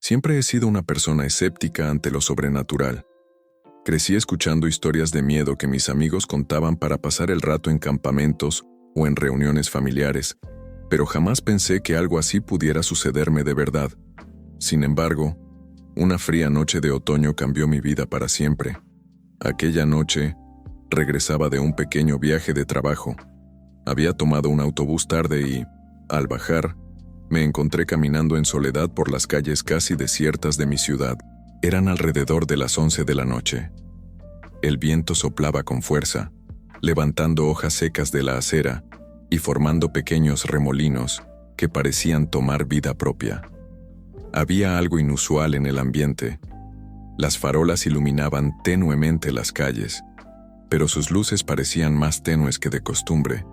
Siempre he sido una persona escéptica ante lo sobrenatural. Crecí escuchando historias de miedo que mis amigos contaban para pasar el rato en campamentos o en reuniones familiares, pero jamás pensé que algo así pudiera sucederme de verdad. Sin embargo, una fría noche de otoño cambió mi vida para siempre. Aquella noche, regresaba de un pequeño viaje de trabajo. Había tomado un autobús tarde y, al bajar, me encontré caminando en soledad por las calles casi desiertas de mi ciudad. Eran alrededor de las 11 de la noche. El viento soplaba con fuerza, levantando hojas secas de la acera y formando pequeños remolinos que parecían tomar vida propia. Había algo inusual en el ambiente. Las farolas iluminaban tenuemente las calles, pero sus luces parecían más tenues que de costumbre,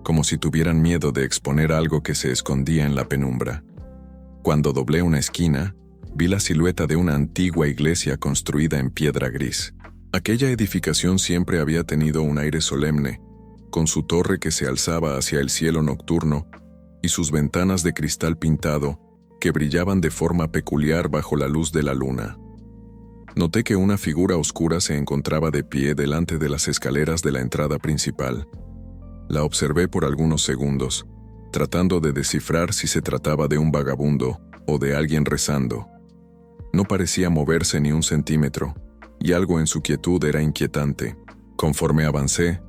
como si tuvieran miedo de exponer algo que se escondía en la penumbra. Cuando doblé una esquina, vi la silueta de una antigua iglesia construida en piedra gris. Aquella edificación siempre había tenido un aire solemne, con su torre que se alzaba hacia el cielo nocturno y sus ventanas de cristal pintado que brillaban de forma peculiar bajo la luz de la luna. Noté que una figura oscura se encontraba de pie delante de las escaleras de la entrada principal. La observé por algunos segundos, tratando de descifrar si se trataba de un vagabundo o de alguien rezando. No parecía moverse ni un centímetro, y algo en su quietud era inquietante. Conforme avancé,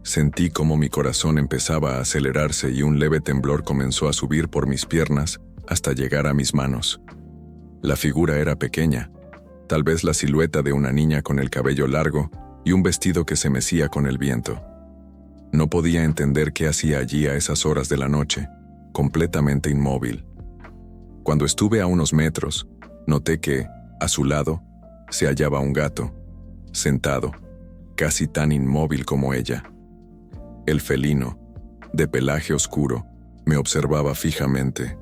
sentí como mi corazón empezaba a acelerarse y un leve temblor comenzó a subir por mis piernas hasta llegar a mis manos. La figura era pequeña, tal vez la silueta de una niña con el cabello largo y un vestido que se mecía con el viento. No podía entender qué hacía allí a esas horas de la noche, completamente inmóvil. Cuando estuve a unos metros, noté que, a su lado, se hallaba un gato, sentado, casi tan inmóvil como ella. El felino, de pelaje oscuro, me observaba fijamente.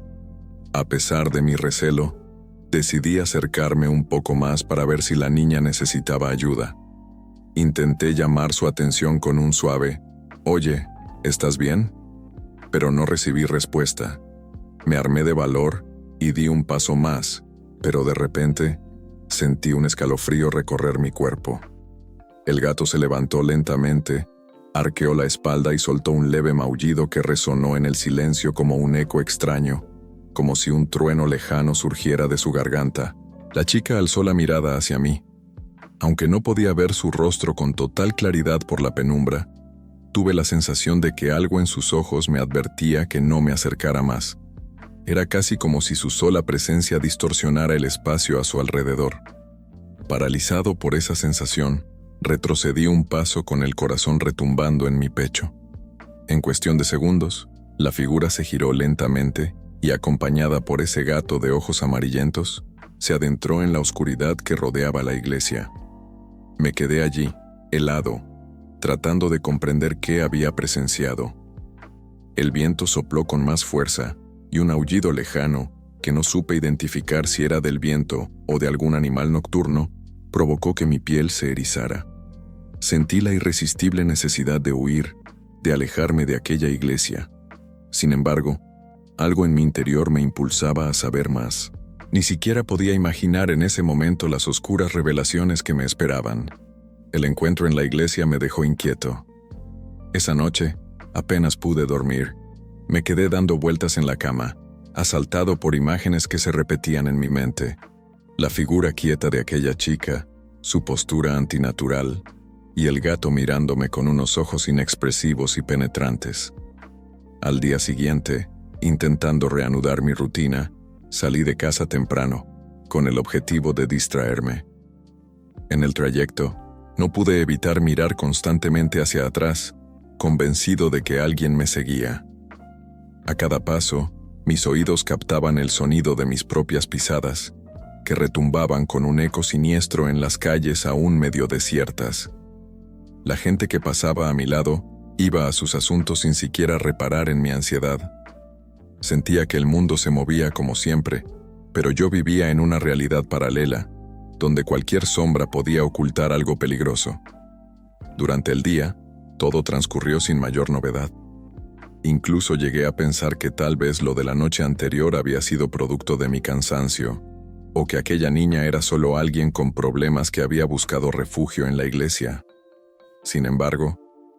A pesar de mi recelo, decidí acercarme un poco más para ver si la niña necesitaba ayuda. Intenté llamar su atención con un suave «Oye, ¿estás bien?», pero no recibí respuesta. Me armé de valor y di un paso más, pero de repente sentí un escalofrío recorrer mi cuerpo. El gato se levantó lentamente, arqueó la espalda y soltó un leve maullido que resonó en el silencio como un eco extraño, como si un trueno lejano surgiera de su garganta. La chica alzó la mirada hacia mí. Aunque no podía ver su rostro con total claridad por la penumbra, tuve la sensación de que algo en sus ojos me advertía que no me acercara más. Era casi como si su sola presencia distorsionara el espacio a su alrededor. Paralizado por esa sensación, retrocedí un paso con el corazón retumbando en mi pecho. En cuestión de segundos, la figura se giró lentamente y, acompañada por ese gato de ojos amarillentos, se adentró en la oscuridad que rodeaba la iglesia. Me quedé allí, helado, tratando de comprender qué había presenciado. El viento sopló con más fuerza y un aullido lejano, que no supe identificar si era del viento o de algún animal nocturno, provocó que mi piel se erizara. Sentí la irresistible necesidad de huir, de alejarme de aquella iglesia. Sin embargo, algo en mi interior me impulsaba a saber más. Ni siquiera podía imaginar en ese momento las oscuras revelaciones que me esperaban. El encuentro en la iglesia me dejó inquieto. Esa noche, apenas pude dormir. Me quedé dando vueltas en la cama, asaltado por imágenes que se repetían en mi mente. La figura quieta de aquella chica, su postura antinatural, y el gato mirándome con unos ojos inexpresivos y penetrantes. Al día siguiente, intentando reanudar mi rutina, salí de casa temprano, con el objetivo de distraerme. En el trayecto, no pude evitar mirar constantemente hacia atrás, convencido de que alguien me seguía. A cada paso, mis oídos captaban el sonido de mis propias pisadas, que retumbaban con un eco siniestro en las calles aún medio desiertas. La gente que pasaba a mi lado iba a sus asuntos sin siquiera reparar en mi ansiedad. Sentía que el mundo se movía como siempre, pero yo vivía en una realidad paralela, donde cualquier sombra podía ocultar algo peligroso. Durante el día, todo transcurrió sin mayor novedad. Incluso llegué a pensar que tal vez lo de la noche anterior había sido producto de mi cansancio, o que aquella niña era solo alguien con problemas que había buscado refugio en la iglesia. Sin embargo,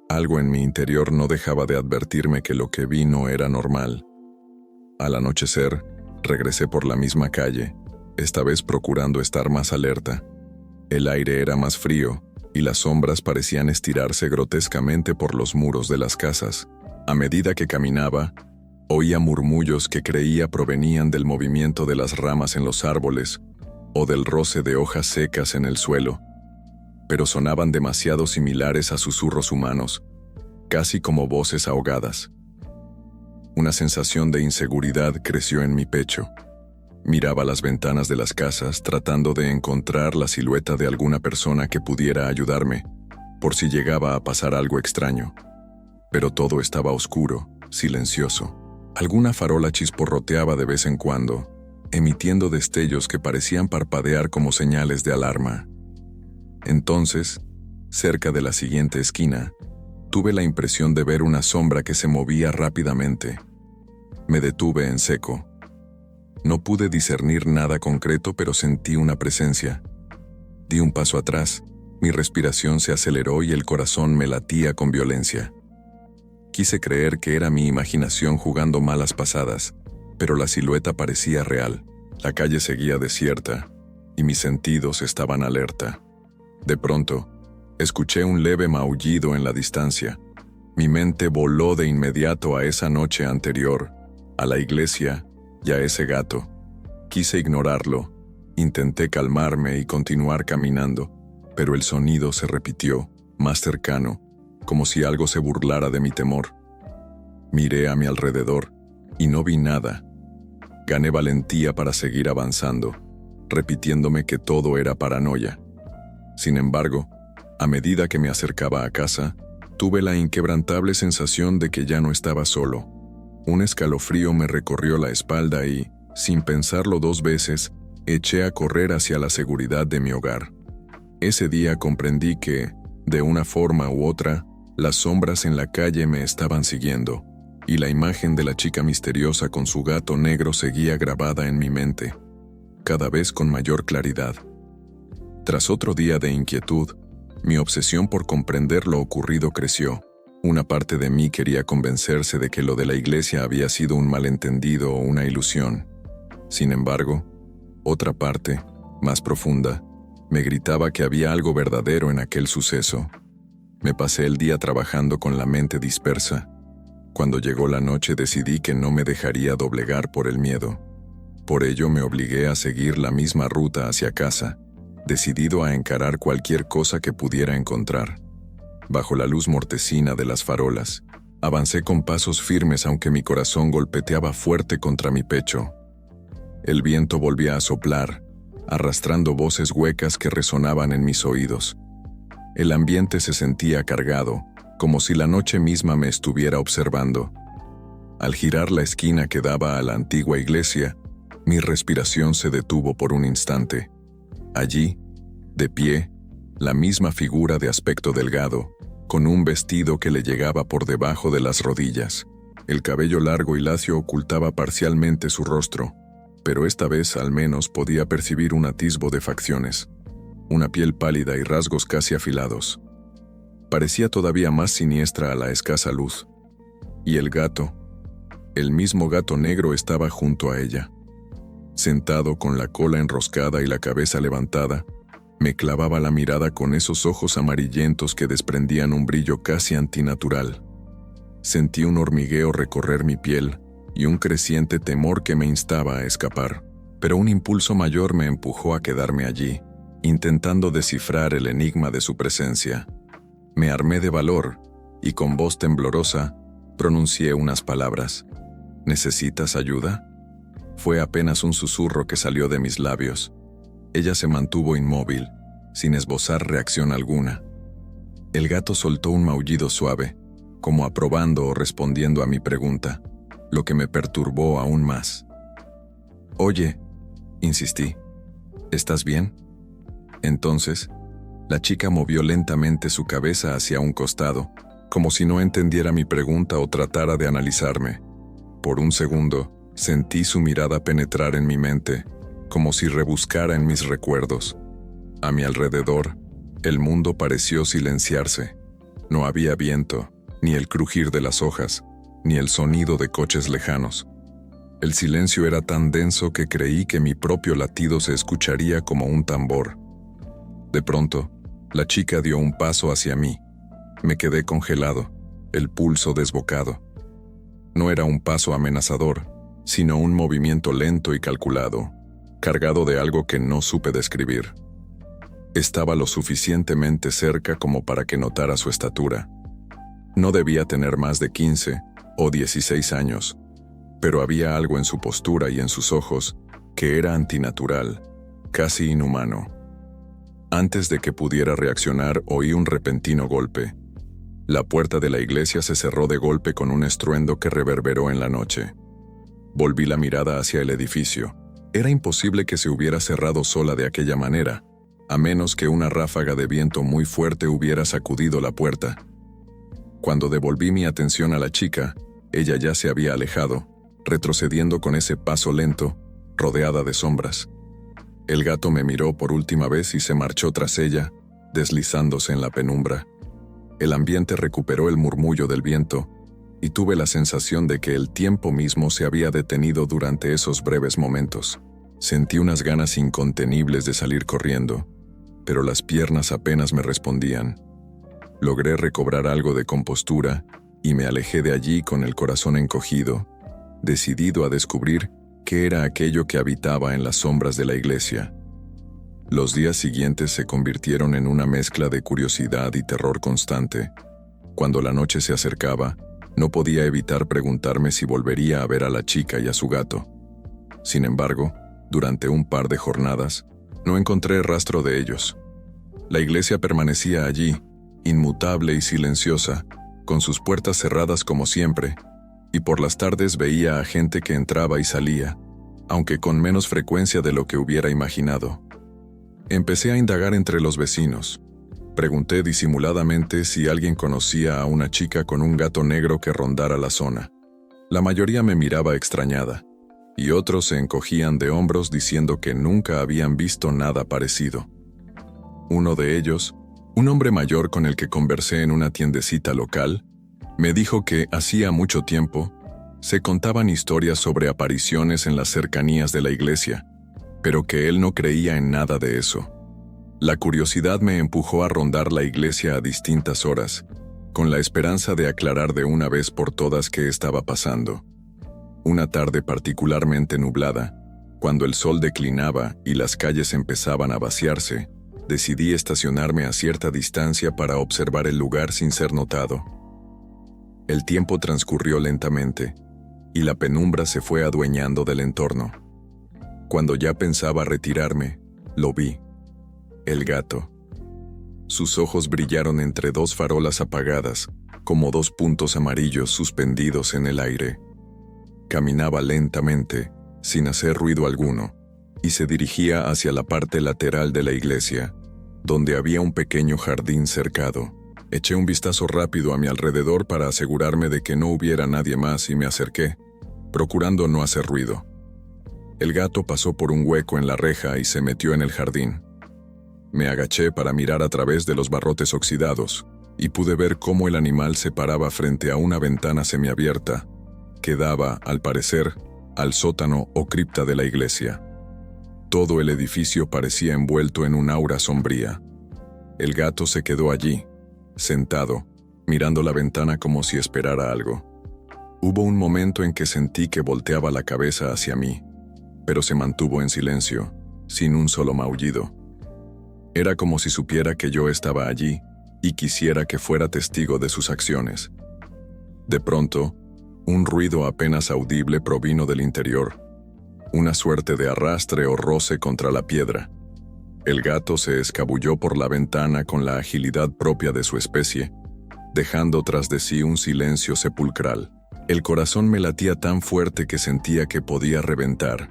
algo en mi interior no dejaba de advertirme que lo que vi no era normal. Al anochecer, regresé por la misma calle, esta vez procurando estar más alerta. El aire era más frío y las sombras parecían estirarse grotescamente por los muros de las casas. A medida que caminaba, oía murmullos que creía provenían del movimiento de las ramas en los árboles o del roce de hojas secas en el suelo, pero sonaban demasiado similares a susurros humanos, casi como voces ahogadas. Una sensación de inseguridad creció en mi pecho. Miraba las ventanas de las casas tratando de encontrar la silueta de alguna persona que pudiera ayudarme, por si llegaba a pasar algo extraño. Pero todo estaba oscuro, silencioso. Alguna farola chisporroteaba de vez en cuando, emitiendo destellos que parecían parpadear como señales de alarma. Entonces, cerca de la siguiente esquina, tuve la impresión de ver una sombra que se movía rápidamente. Me detuve en seco. No pude discernir nada concreto, pero sentí una presencia. Di un paso atrás, mi respiración se aceleró y el corazón me latía con violencia. Quise creer que era mi imaginación jugando malas pasadas, pero la silueta parecía real. La calle seguía desierta, y mis sentidos estaban alerta. De pronto, escuché un leve maullido en la distancia. Mi mente voló de inmediato a esa noche anterior, a la iglesia y a ese gato. Quise ignorarlo, intenté calmarme y continuar caminando, pero el sonido se repitió, más cercano, como si algo se burlara de mi temor. Miré a mi alrededor y no vi nada. Gané valentía para seguir avanzando, repitiéndome que todo era paranoia. Sin embargo, a medida que me acercaba a casa, tuve la inquebrantable sensación de que ya no estaba solo. Un escalofrío me recorrió la espalda y, sin pensarlo dos veces, eché a correr hacia la seguridad de mi hogar. Ese día comprendí que, de una forma u otra, las sombras en la calle me estaban siguiendo, y la imagen de la chica misteriosa con su gato negro seguía grabada en mi mente, cada vez con mayor claridad. Tras otro día de inquietud, mi obsesión por comprender lo ocurrido creció. Una parte de mí quería convencerse de que lo de la iglesia había sido un malentendido o una ilusión. Sin embargo, otra parte, más profunda, me gritaba que había algo verdadero en aquel suceso. Me pasé el día trabajando con la mente dispersa. Cuando llegó la noche decidí que no me dejaría doblegar por el miedo. Por ello me obligué a seguir la misma ruta hacia casa, decidido a encarar cualquier cosa que pudiera encontrar. Bajo la luz mortecina de las farolas, avancé con pasos firmes aunque mi corazón golpeteaba fuerte contra mi pecho. El viento volvía a soplar, arrastrando voces huecas que resonaban en mis oídos. El ambiente se sentía cargado, como si la noche misma me estuviera observando. Al girar la esquina que daba a la antigua iglesia, mi respiración se detuvo por un instante. Allí, de pie, la misma figura de aspecto delgado, con un vestido que le llegaba por debajo de las rodillas. El cabello largo y lacio ocultaba parcialmente su rostro, pero esta vez al menos podía percibir un atisbo de facciones, una piel pálida y rasgos casi afilados. Parecía todavía más siniestra a la escasa luz. Y el gato, el mismo gato negro, estaba junto a ella. Sentado con la cola enroscada y la cabeza levantada, me clavaba la mirada con esos ojos amarillentos que desprendían un brillo casi antinatural. Sentí un hormigueo recorrer mi piel y un creciente temor que me instaba a escapar, pero un impulso mayor me empujó a quedarme allí, intentando descifrar el enigma de su presencia. Me armé de valor y con voz temblorosa pronuncié unas palabras. ¿Necesitas ayuda? Fue apenas un susurro que salió de mis labios. Ella se mantuvo inmóvil, sin esbozar reacción alguna. El gato soltó un maullido suave, como aprobando o respondiendo a mi pregunta, lo que me perturbó aún más. «Oye», insistí, «¿estás bien?» Entonces, la chica movió lentamente su cabeza hacia un costado, como si no entendiera mi pregunta o tratara de analizarme. Por un segundo, sentí su mirada penetrar en mi mente, como si rebuscara en mis recuerdos. A mi alrededor, el mundo pareció silenciarse. No había viento, ni el crujir de las hojas, ni el sonido de coches lejanos. El silencio era tan denso que creí que mi propio latido se escucharía como un tambor. De pronto, la chica dio un paso hacia mí. Me quedé congelado, el pulso desbocado. No era un paso amenazador, sino un movimiento lento y calculado, cargado de algo que no supe describir. Estaba lo suficientemente cerca como para que notara su estatura. No debía tener más de 15 o 16 años, pero había algo en su postura y en sus ojos que era antinatural, casi inhumano. Antes de que pudiera reaccionar, oí un repentino golpe. La puerta de la iglesia se cerró de golpe con un estruendo que reverberó en la noche. Volví la mirada hacia el edificio. Era imposible que se hubiera cerrado sola de aquella manera, a menos que una ráfaga de viento muy fuerte hubiera sacudido la puerta. Cuando devolví mi atención a la chica, ella ya se había alejado, retrocediendo con ese paso lento, rodeada de sombras. El gato me miró por última vez y se marchó tras ella, deslizándose en la penumbra. El ambiente recuperó el murmullo del viento, y tuve la sensación de que el tiempo mismo se había detenido durante esos breves momentos. Sentí unas ganas incontenibles de salir corriendo, pero las piernas apenas me respondían. Logré recobrar algo de compostura y me alejé de allí con el corazón encogido, decidido a descubrir qué era aquello que habitaba en las sombras de la iglesia. Los días siguientes se convirtieron en una mezcla de curiosidad y terror constante. Cuando la noche se acercaba, no podía evitar preguntarme si volvería a ver a la chica y a su gato. Sin embargo, durante un par de jornadas, no encontré rastro de ellos. La iglesia permanecía allí, inmutable y silenciosa, con sus puertas cerradas como siempre, y por las tardes veía a gente que entraba y salía, aunque con menos frecuencia de lo que hubiera imaginado. Empecé a indagar entre los vecinos. Pregunté disimuladamente si alguien conocía a una chica con un gato negro que rondara la zona. La mayoría me miraba extrañada, y otros se encogían de hombros diciendo que nunca habían visto nada parecido. Uno de ellos, un hombre mayor con el que conversé en una tiendecita local, me dijo que hacía mucho tiempo se contaban historias sobre apariciones en las cercanías de la iglesia, pero que él no creía en nada de eso. La curiosidad me empujó a rondar la iglesia a distintas horas, con la esperanza de aclarar de una vez por todas qué estaba pasando. Una tarde particularmente nublada, cuando el sol declinaba y las calles empezaban a vaciarse, decidí estacionarme a cierta distancia para observar el lugar sin ser notado. El tiempo transcurrió lentamente, y la penumbra se fue adueñando del entorno. Cuando ya pensaba retirarme, lo vi. El gato. Sus ojos brillaron entre dos farolas apagadas, como dos puntos amarillos suspendidos en el aire. Caminaba lentamente, sin hacer ruido alguno, y se dirigía hacia la parte lateral de la iglesia, donde había un pequeño jardín cercado. Eché un vistazo rápido a mi alrededor para asegurarme de que no hubiera nadie más y me acerqué, procurando no hacer ruido. El gato pasó por un hueco en la reja y se metió en el jardín. Me agaché para mirar a través de los barrotes oxidados, y pude ver cómo el animal se paraba frente a una ventana semiabierta, que daba, al parecer, al sótano o cripta de la iglesia. Todo el edificio parecía envuelto en un aura sombría. El gato se quedó allí, sentado, mirando la ventana como si esperara algo. Hubo un momento en que sentí que volteaba la cabeza hacia mí, pero se mantuvo en silencio, sin un solo maullido. Era como si supiera que yo estaba allí y quisiera que fuera testigo de sus acciones. De pronto, un ruido apenas audible provino del interior, una suerte de arrastre o roce contra la piedra. El gato se escabulló por la ventana con la agilidad propia de su especie, dejando tras de sí un silencio sepulcral. El corazón me latía tan fuerte que sentía que podía reventar.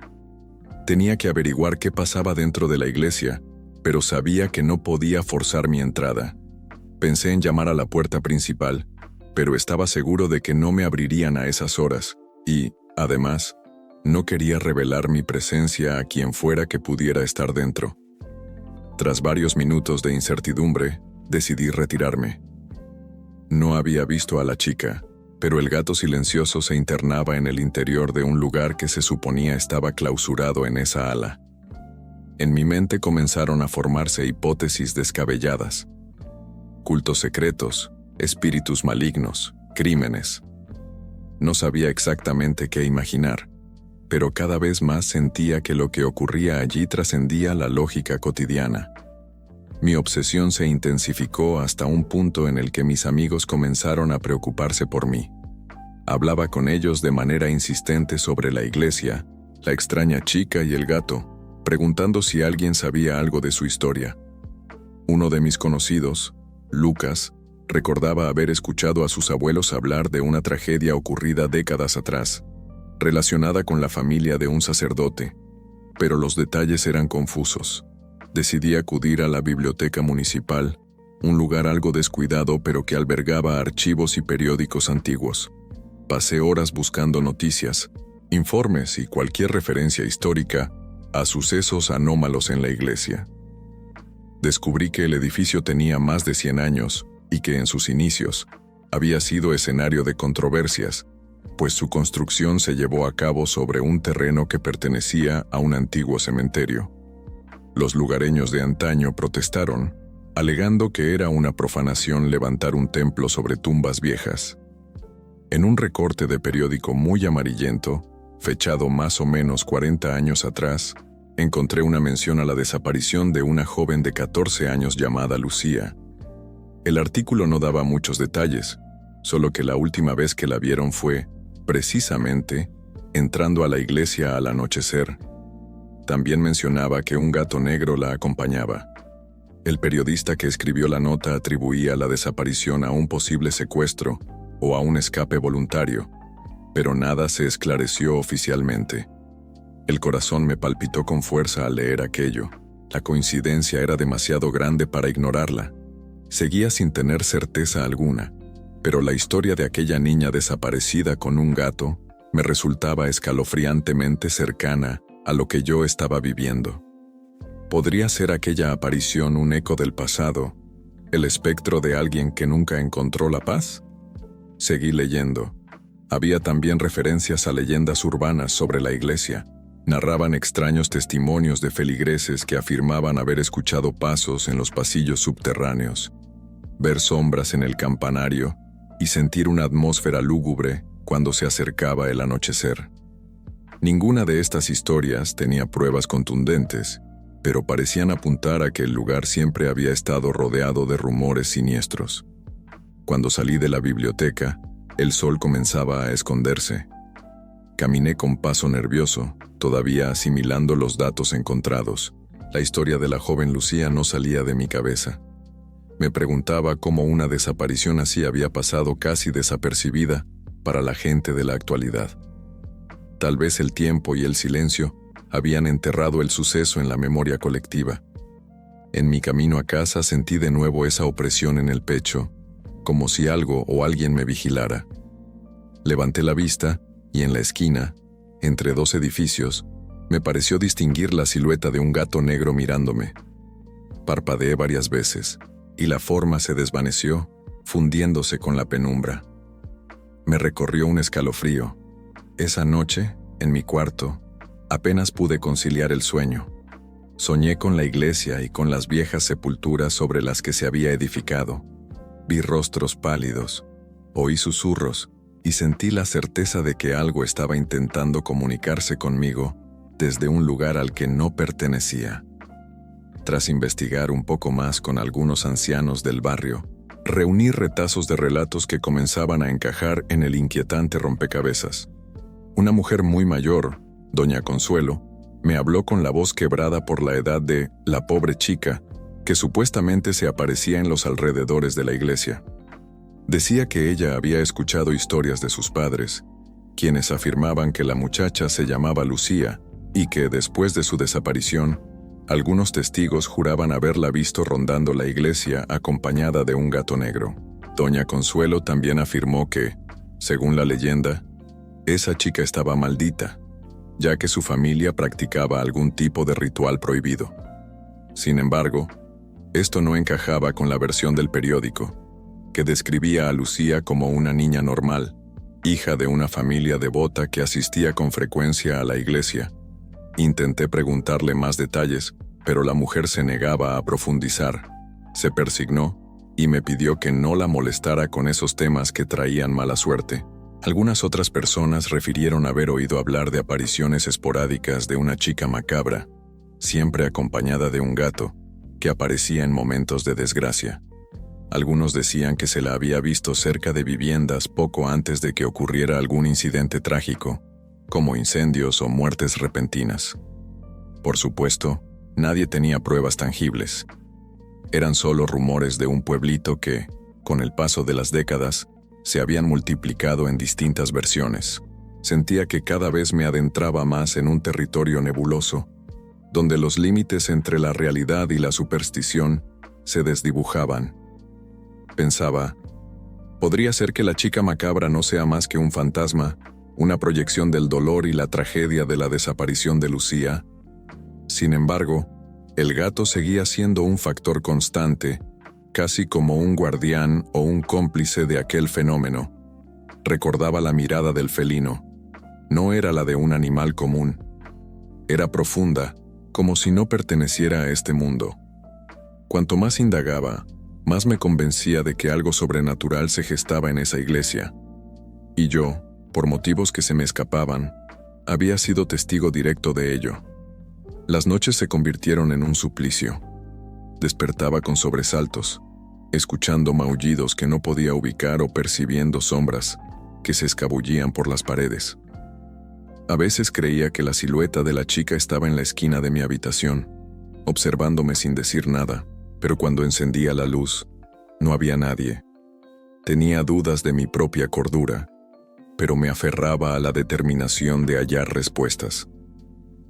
Tenía que averiguar qué pasaba dentro de la iglesia, pero sabía que no podía forzar mi entrada. Pensé en llamar a la puerta principal, pero estaba seguro de que no me abrirían a esas horas, y, además, No quería revelar mi presencia a quien fuera que pudiera estar dentro. Tras varios minutos de incertidumbre, decidí retirarme. No había visto a la chica, pero el gato silencioso se internaba en el interior de un lugar que se suponía estaba clausurado en esa ala. En mi mente comenzaron a formarse hipótesis descabelladas. Cultos secretos, espíritus malignos, crímenes. No sabía exactamente qué imaginar, pero cada vez más sentía que lo que ocurría allí trascendía la lógica cotidiana. Mi obsesión se intensificó hasta un punto en el que mis amigos comenzaron a preocuparse por mí. Hablaba con ellos de manera insistente sobre la iglesia, la extraña chica y el gato, preguntando si alguien sabía algo de su historia. Uno de mis conocidos, Lucas, recordaba haber escuchado a sus abuelos hablar de una tragedia ocurrida décadas atrás, relacionada con la familia de un sacerdote, pero los detalles eran confusos. Decidí acudir a la biblioteca municipal, un lugar algo descuidado pero que albergaba archivos y periódicos antiguos. Pasé horas buscando noticias, informes y cualquier referencia histórica a sucesos anómalos en la iglesia. Descubrí que el edificio tenía más de 100 años y que en sus inicios había sido escenario de controversias, pues su construcción se llevó a cabo sobre un terreno que pertenecía a un antiguo cementerio. Los lugareños de antaño protestaron, alegando que era una profanación levantar un templo sobre tumbas viejas. En un recorte de periódico muy amarillento, fechado más o menos 40 años atrás, encontré una mención a la desaparición de una joven de 14 años llamada Lucía. El artículo no daba muchos detalles, solo que la última vez que la vieron fue, precisamente, entrando a la iglesia al anochecer. También mencionaba que un gato negro la acompañaba. El periodista que escribió la nota atribuía la desaparición a un posible secuestro o a un escape voluntario, pero nada se esclareció oficialmente. El corazón me palpitó con fuerza al leer aquello. La coincidencia era demasiado grande para ignorarla. Seguía sin tener certeza alguna, pero la historia de aquella niña desaparecida con un gato me resultaba escalofriantemente cercana a lo que yo estaba viviendo. ¿Podría ser aquella aparición un eco del pasado, el espectro de alguien que nunca encontró la paz? Seguí leyendo. Había también referencias a leyendas urbanas sobre la iglesia. Narraban extraños testimonios de feligreses que afirmaban haber escuchado pasos en los pasillos subterráneos, ver sombras en el campanario y sentir una atmósfera lúgubre cuando se acercaba el anochecer. Ninguna de estas historias tenía pruebas contundentes, pero parecían apuntar a que el lugar siempre había estado rodeado de rumores siniestros. Cuando salí de la biblioteca, el sol comenzaba a esconderse. Caminé con paso nervioso, todavía asimilando los datos encontrados. La historia de la joven Lucía no salía de mi cabeza. Me preguntaba cómo una desaparición así había pasado casi desapercibida para la gente de la actualidad. Tal vez el tiempo y el silencio habían enterrado el suceso en la memoria colectiva. En mi camino a casa sentí de nuevo esa opresión en el pecho, como si algo o alguien me vigilara. Levanté la vista y en la esquina, entre dos edificios, me pareció distinguir la silueta de un gato negro mirándome. Parpadeé varias veces y la forma se desvaneció, fundiéndose con la penumbra. Me recorrió un escalofrío. Esa noche, en mi cuarto, apenas pude conciliar el sueño. Soñé con la iglesia y con las viejas sepulturas sobre las que se había edificado. Vi rostros pálidos, oí susurros y sentí la certeza de que algo estaba intentando comunicarse conmigo desde un lugar al que no pertenecía. Tras investigar un poco más con algunos ancianos del barrio, reuní retazos de relatos que comenzaban a encajar en el inquietante rompecabezas. Una mujer muy mayor, doña Consuelo, me habló con la voz quebrada por la edad de la pobre chica, que supuestamente se aparecía en los alrededores de la iglesia. Decía que ella había escuchado historias de sus padres, quienes afirmaban que la muchacha se llamaba Lucía y que después de su desaparición, algunos testigos juraban haberla visto rondando la iglesia acompañada de un gato negro. Doña Consuelo también afirmó que, según la leyenda, esa chica estaba maldita, ya que su familia practicaba algún tipo de ritual prohibido. Sin embargo, esto no encajaba con la versión del periódico, que describía a Lucía como una niña normal, hija de una familia devota que asistía con frecuencia a la iglesia. Intenté preguntarle más detalles, pero la mujer se negaba a profundizar. Se persignó y me pidió que no la molestara con esos temas que traían mala suerte. Algunas otras personas refirieron haber oído hablar de apariciones esporádicas de una chica macabra, siempre acompañada de un gato, que aparecía en momentos de desgracia. Algunos decían que se la había visto cerca de viviendas poco antes de que ocurriera algún incidente trágico, como incendios o muertes repentinas. Por supuesto, nadie tenía pruebas tangibles. Eran solo rumores de un pueblito que, con el paso de las décadas, se habían multiplicado en distintas versiones. Sentía que cada vez me adentraba más en un territorio nebuloso, donde los límites entre la realidad y la superstición se desdibujaban. Pensaba, ¿podría ser que la chica macabra no sea más que un fantasma, una proyección del dolor y la tragedia de la desaparición de Lucía? Sin embargo, el gato seguía siendo un factor constante, casi como un guardián o un cómplice de aquel fenómeno. Recordaba la mirada del felino. No era la de un animal común. Era profunda, como si no perteneciera a este mundo. Cuanto más indagaba, más me convencía de que algo sobrenatural se gestaba en esa iglesia. Y yo, por motivos que se me escapaban, había sido testigo directo de ello. Las noches se convirtieron en un suplicio. Despertaba con sobresaltos, escuchando maullidos que no podía ubicar o percibiendo sombras que se escabullían por las paredes. A veces creía que la silueta de la chica estaba en la esquina de mi habitación, observándome sin decir nada, pero cuando encendía la luz, no había nadie. Tenía dudas de mi propia cordura, pero me aferraba a la determinación de hallar respuestas.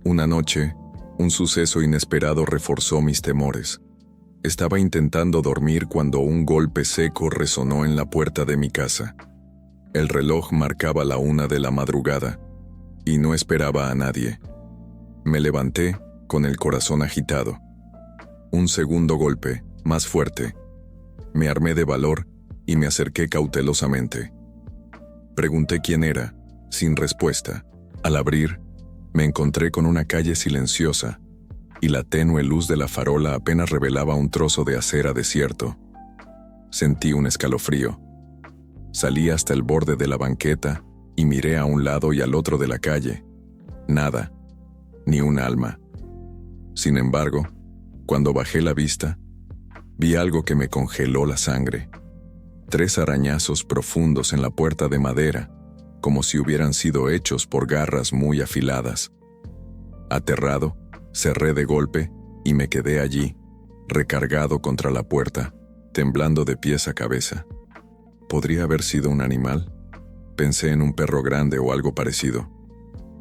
Una noche, un suceso inesperado reforzó mis temores. Estaba intentando dormir cuando un golpe seco resonó en la puerta de mi casa. El reloj marcaba la 1 de la madrugada, y no esperaba a nadie. Me levanté, con el corazón agitado. Un segundo golpe, más fuerte. Me armé de valor y me acerqué cautelosamente. Pregunté quién era, sin respuesta. Al abrir, me encontré con una calle silenciosa, y la tenue luz de la farola apenas revelaba un trozo de acera desierto. Sentí un escalofrío. Salí hasta el borde de la banqueta y miré a un lado y al otro de la calle. Nada, ni un alma. Sin embargo, cuando bajé la vista, vi algo que me congeló la sangre. 3 arañazos profundos en la puerta de madera, como si hubieran sido hechos por garras muy afiladas. Aterrado, cerré de golpe y me quedé allí, recargado contra la puerta, temblando de pies a cabeza. ¿Podría haber sido un animal? Pensé en un perro grande o algo parecido.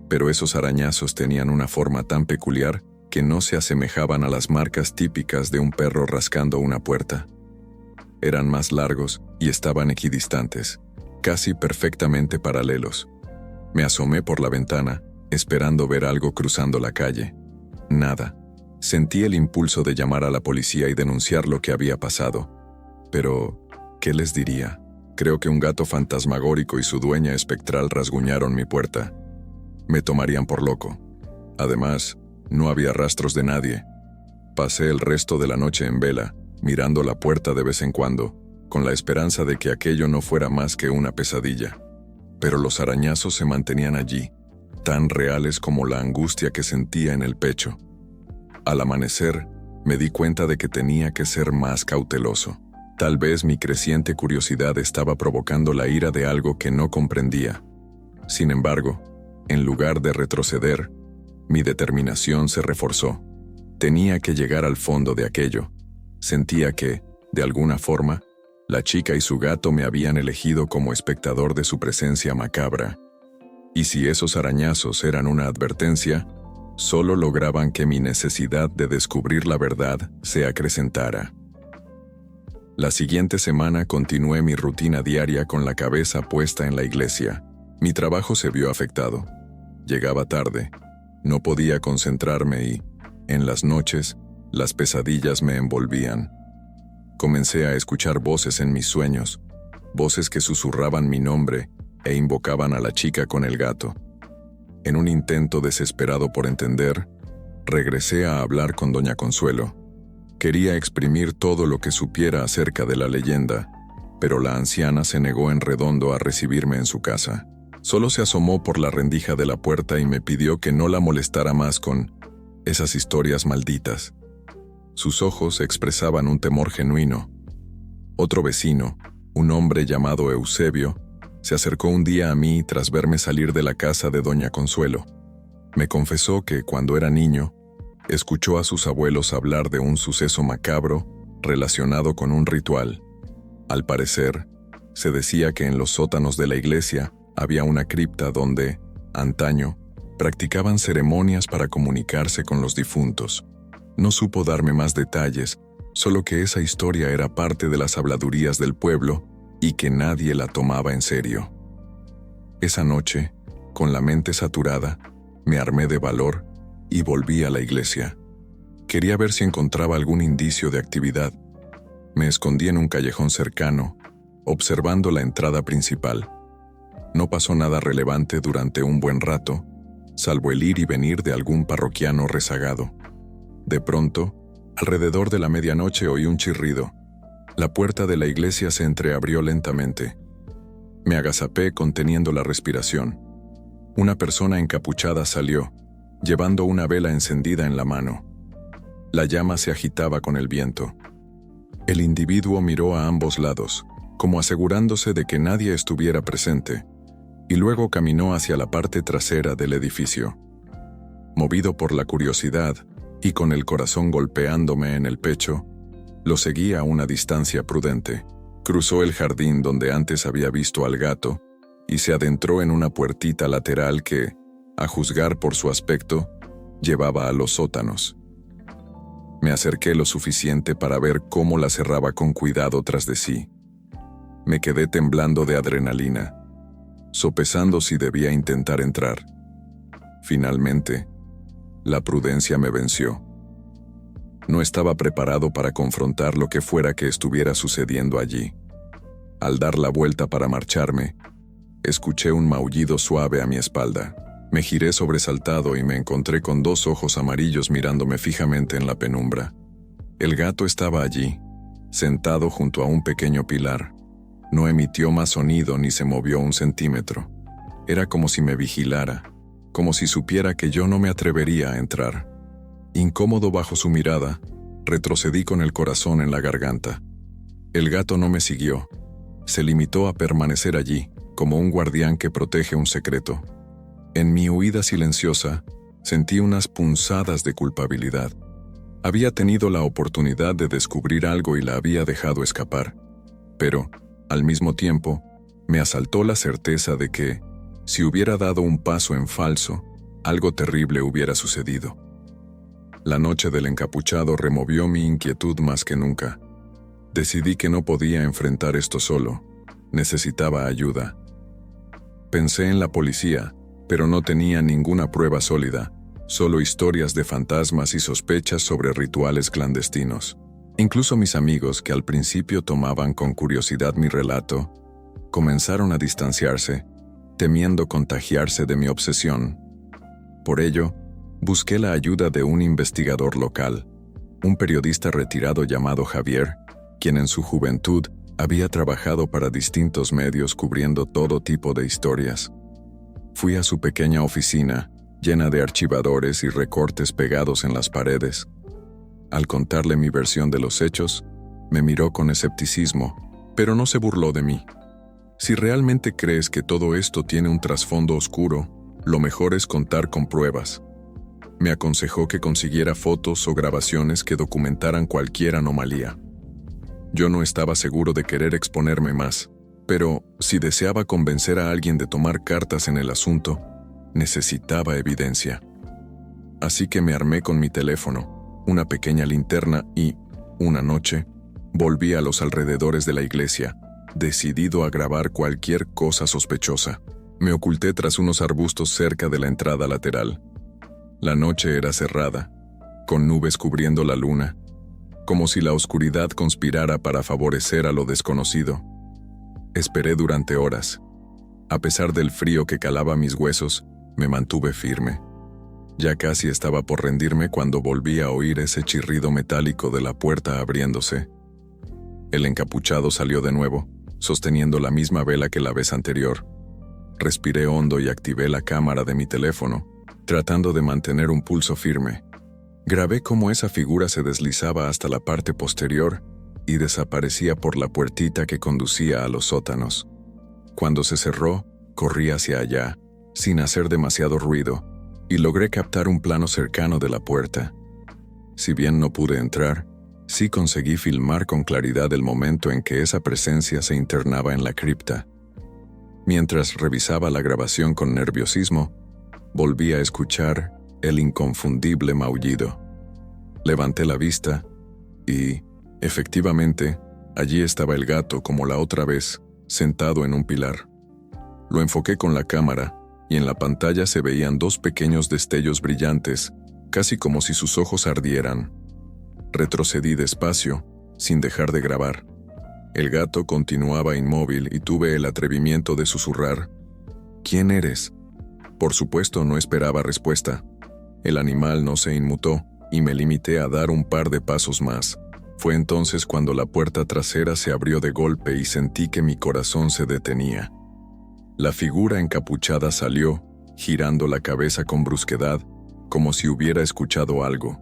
Pero esos arañazos tenían una forma tan peculiar que no se asemejaban a las marcas típicas de un perro rascando una puerta. Eran más largos y estaban equidistantes, casi perfectamente paralelos. Me asomé por la ventana, esperando ver algo cruzando la calle. Nada. Sentí el impulso de llamar a la policía y denunciar lo que había pasado. Pero, ¿qué les diría? Creo que un gato fantasmagórico y su dueña espectral rasguñaron mi puerta. Me tomarían por loco. Además, no había rastros de nadie. Pasé el resto de la noche en vela, mirando la puerta de vez en cuando, con la esperanza de que aquello no fuera más que una pesadilla. Pero los arañazos se mantenían allí, tan reales como la angustia que sentía en el pecho. Al amanecer, me di cuenta de que tenía que ser más cauteloso. Tal vez mi creciente curiosidad estaba provocando la ira de algo que no comprendía. Sin embargo, en lugar de retroceder, mi determinación se reforzó. Tenía que llegar al fondo de aquello. Sentía que, de alguna forma, la chica y su gato me habían elegido como espectador de su presencia macabra. Y si esos arañazos eran una advertencia, solo lograban que mi necesidad de descubrir la verdad se acrecentara. La siguiente semana continué mi rutina diaria con la cabeza puesta en la iglesia. Mi trabajo se vio afectado. Llegaba tarde, no podía concentrarme y, en las noches, las pesadillas me envolvían. Comencé a escuchar voces en mis sueños, voces que susurraban mi nombre e invocaban a la chica con el gato. En un intento desesperado por entender, regresé a hablar con doña Consuelo. Quería exprimir todo lo que supiera acerca de la leyenda, pero la anciana se negó en redondo a recibirme en su casa. Solo se asomó por la rendija de la puerta y me pidió que no la molestara más con esas historias malditas. Sus ojos expresaban un temor genuino. Otro vecino, un hombre llamado Eusebio, se acercó un día a mí tras verme salir de la casa de doña Consuelo. Me confesó que, cuando era niño, escuchó a sus abuelos hablar de un suceso macabro relacionado con un ritual. Al parecer, se decía que en los sótanos de la iglesia había una cripta donde, antaño, practicaban ceremonias para comunicarse con los difuntos. No supo darme más detalles, solo que esa historia era parte de las habladurías del pueblo y que nadie la tomaba en serio. Esa noche, con la mente saturada, me armé de valor y volví a la iglesia. Quería ver si encontraba algún indicio de actividad. Me escondí en un callejón cercano, observando la entrada principal. No pasó nada relevante durante un buen rato, salvo el ir y venir de algún parroquiano rezagado. De pronto, alrededor de la medianoche oí un chirrido. La puerta de la iglesia se entreabrió lentamente. Me agazapé conteniendo la respiración. Una persona encapuchada salió, llevando una vela encendida en la mano. La llama se agitaba con el viento. El individuo miró a ambos lados, como asegurándose de que nadie estuviera presente, y luego caminó hacia la parte trasera del edificio. Movido por la curiosidad, y con el corazón golpeándome en el pecho, lo seguí a una distancia prudente. Cruzó el jardín donde antes había visto al gato y se adentró en una puertita lateral que, a juzgar por su aspecto, llevaba a los sótanos. Me acerqué lo suficiente para ver cómo la cerraba con cuidado tras de sí. Me quedé temblando de adrenalina, sopesando si debía intentar entrar. Finalmente, la prudencia me venció. No estaba preparado para confrontar lo que fuera que estuviera sucediendo allí. Al dar la vuelta para marcharme, escuché un maullido suave a mi espalda. Me giré sobresaltado y me encontré con dos ojos amarillos mirándome fijamente en la penumbra. El gato estaba allí, sentado junto a un pequeño pilar. No emitió más sonido ni se movió un centímetro. Era como si me vigilara, como si supiera que yo no me atrevería a entrar. Incómodo bajo su mirada, retrocedí con el corazón en la garganta. El gato no me siguió. Se limitó a permanecer allí, como un guardián que protege un secreto. En mi huida silenciosa, sentí unas punzadas de culpabilidad. Había tenido la oportunidad de descubrir algo y la había dejado escapar. Pero, al mismo tiempo, me asaltó la certeza de que, si hubiera dado un paso en falso, algo terrible hubiera sucedido. La noche del encapuchado removió mi inquietud más que nunca. Decidí que no podía enfrentar esto solo. Necesitaba ayuda. Pensé en la policía, pero no tenía ninguna prueba sólida, solo historias de fantasmas y sospechas sobre rituales clandestinos. Incluso mis amigos, que al principio tomaban con curiosidad mi relato, comenzaron a distanciarse, temiendo contagiarse de mi obsesión. Por ello, busqué la ayuda de un investigador local, un periodista retirado llamado Javier, quien en su juventud había trabajado para distintos medios cubriendo todo tipo de historias. Fui a su pequeña oficina, llena de archivadores y recortes pegados en las paredes. Al contarle mi versión de los hechos, me miró con escepticismo, pero no se burló de mí. Si realmente crees que todo esto tiene un trasfondo oscuro, lo mejor es contar con pruebas. Me aconsejó que consiguiera fotos o grabaciones que documentaran cualquier anomalía. Yo no estaba seguro de querer exponerme más, pero si deseaba convencer a alguien de tomar cartas en el asunto, necesitaba evidencia. Así que me armé con mi teléfono, una pequeña linterna y, una noche, volví a los alrededores de la iglesia, decidido a grabar cualquier cosa sospechosa. Me oculté tras unos arbustos cerca de la entrada lateral. La noche era cerrada, con nubes cubriendo la luna, como si la oscuridad conspirara para favorecer a lo desconocido. Esperé durante horas. A pesar del frío que calaba mis huesos, me mantuve firme. Ya casi estaba por rendirme cuando volví a oír ese chirrido metálico de la puerta abriéndose. El encapuchado salió de nuevo, sosteniendo la misma vela que la vez anterior. Respiré hondo y activé la cámara de mi teléfono, tratando de mantener un pulso firme. Grabé cómo esa figura se deslizaba hasta la parte posterior y desaparecía por la puertita que conducía a los sótanos. Cuando se cerró, corrí hacia allá, sin hacer demasiado ruido, y logré captar un plano cercano de la puerta. Si bien no pude entrar, sí conseguí filmar con claridad el momento en que esa presencia se internaba en la cripta. Mientras revisaba la grabación con nerviosismo, volví a escuchar el inconfundible maullido. Levanté la vista y, efectivamente, allí estaba el gato como la otra vez, sentado en un pilar. Lo enfoqué con la cámara y en la pantalla se veían dos pequeños destellos brillantes, casi como si sus ojos ardieran. Retrocedí despacio, sin dejar de grabar. El gato continuaba inmóvil y tuve el atrevimiento de susurrar: «¿Quién eres?». Por supuesto, no esperaba respuesta. El animal no se inmutó y me limité a dar un par de pasos más. Fue entonces cuando la puerta trasera se abrió de golpe y sentí que mi corazón se detenía. La figura encapuchada salió, girando la cabeza con brusquedad, como si hubiera escuchado algo.